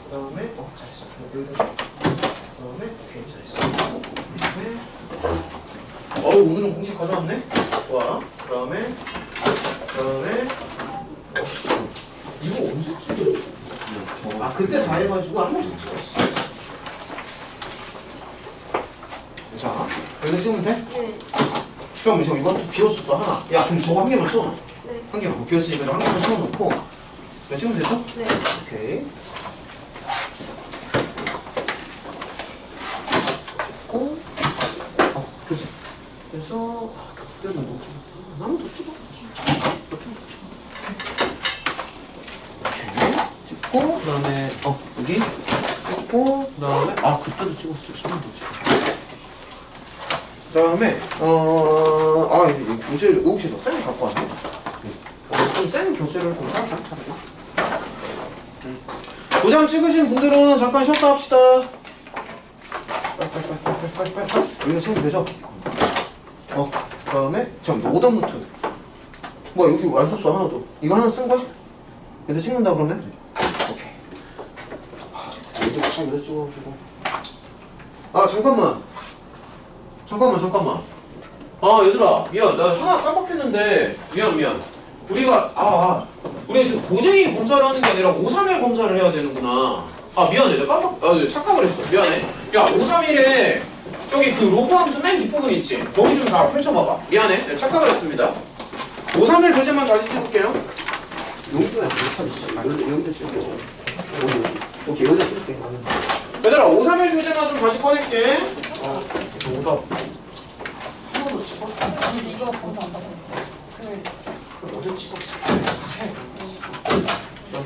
그 다음에 잘했어. 여기다 그 다음에 오케이, 잘했어. 그 다음에 오늘은 공식 가져왔네? 좋아. 그 다음에 이거 언제 찍었지? 아 그때 다 해가지고 한 번 더 찍었어. 자 여기서 찍으면 돼?
네.
그럼 이거 또 비웠어 또 하나. 야 그럼 저거 한 개만 채워놔.
네.
한 개만. 뭐 비웠으니까 한 개만 채워놓고 몇 찍으면 되죠?
네.
오케이. 고 그렇지. 그래서 그때는 못 찍어. 나는 더 찍어. 더 찍어. 오케이. 찍고 그다음에 여기 찍고 그다음에 그때도 찍었어. 한번 더 찍어. 그다음에 교재 혹시 너 쌤이 갖고 왔니? 쌤 교재를 좀 살짝 찾았나? 도장 찍으신 분들은 잠깐 쉬었다 합시다. 빨리. 여기가 찍으면 되죠? 그 다음에 잠깐만 오답 노트. 뭐야 여기 안 썼어 하나도. 이거 하나 쓴 거야? 얘들 찍는다 그러면? 오케이. 얘들 다 여기다 찍어주고. 잠깐만. 얘들아 미안. 나 하나 깜빡했는데 미안. 우리가 우리 지금 고쟁이 검사를 하는 게 아니라 531 검사를 해야 되는구나. 미안해. 내가 착각을 했어. 미안해. 야 531에 저기 그 로그 함수 맨 뒷부분 있지? 거기 좀 다 펼쳐봐봐. 미안해. 내가 착각을 했습니다. 531 교재만 다시 찍을게요. 여기다 찍을게. 오케이 여기다 찍을게. 얘들아 531 교재만 좀 다시 꺼낼게. 오답 하나 더 찍어.
이거 감사한다.
어디 찍어?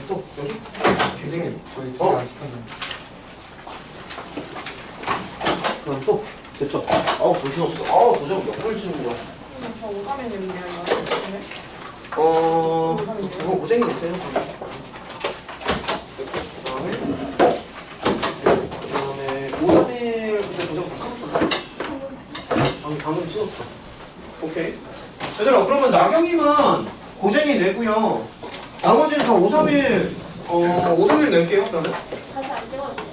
또 여기?
교수님 저희 두개 안 시켰는데.
그럼 또 됐죠? 정신없어. 도장 몇 번을 찍는 거야?
저 531이네요. 이거.
그거 고쟁이 못해요. 그다음에 531 그때 도장 다 찍었어. 방금 찍었어. 오케이. 얘들아 그러면 나경이만 고쟁이 내고요. 나머지는 다 531 531 낼게요. 그러면.
다시 안 찍어도 돼요?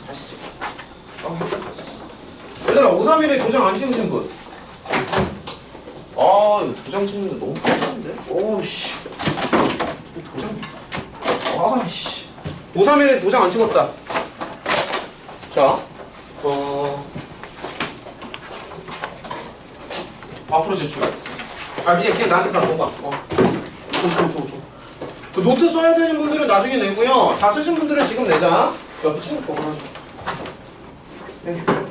다시 찍어. 얘들아 531에 도장 안 찍으신 분. 이거 도장 찍는 거 너무 빡센데? 오씨. 도장. 531에 도장 안 찍었다. 자, 앞으로 제출. 그냥 나한테 다 줘봐. 줘. 그 노트 써야 되는 분들은 나중에 내고요. 다 쓰신 분들은 지금 내자. 옆에 친구 거 하나 줘. 땡큐.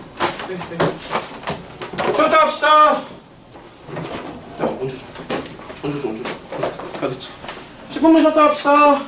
쉬었다 합시다. 야, 얹어줘. 다 됐지. 10분만 쉬었다 합시다.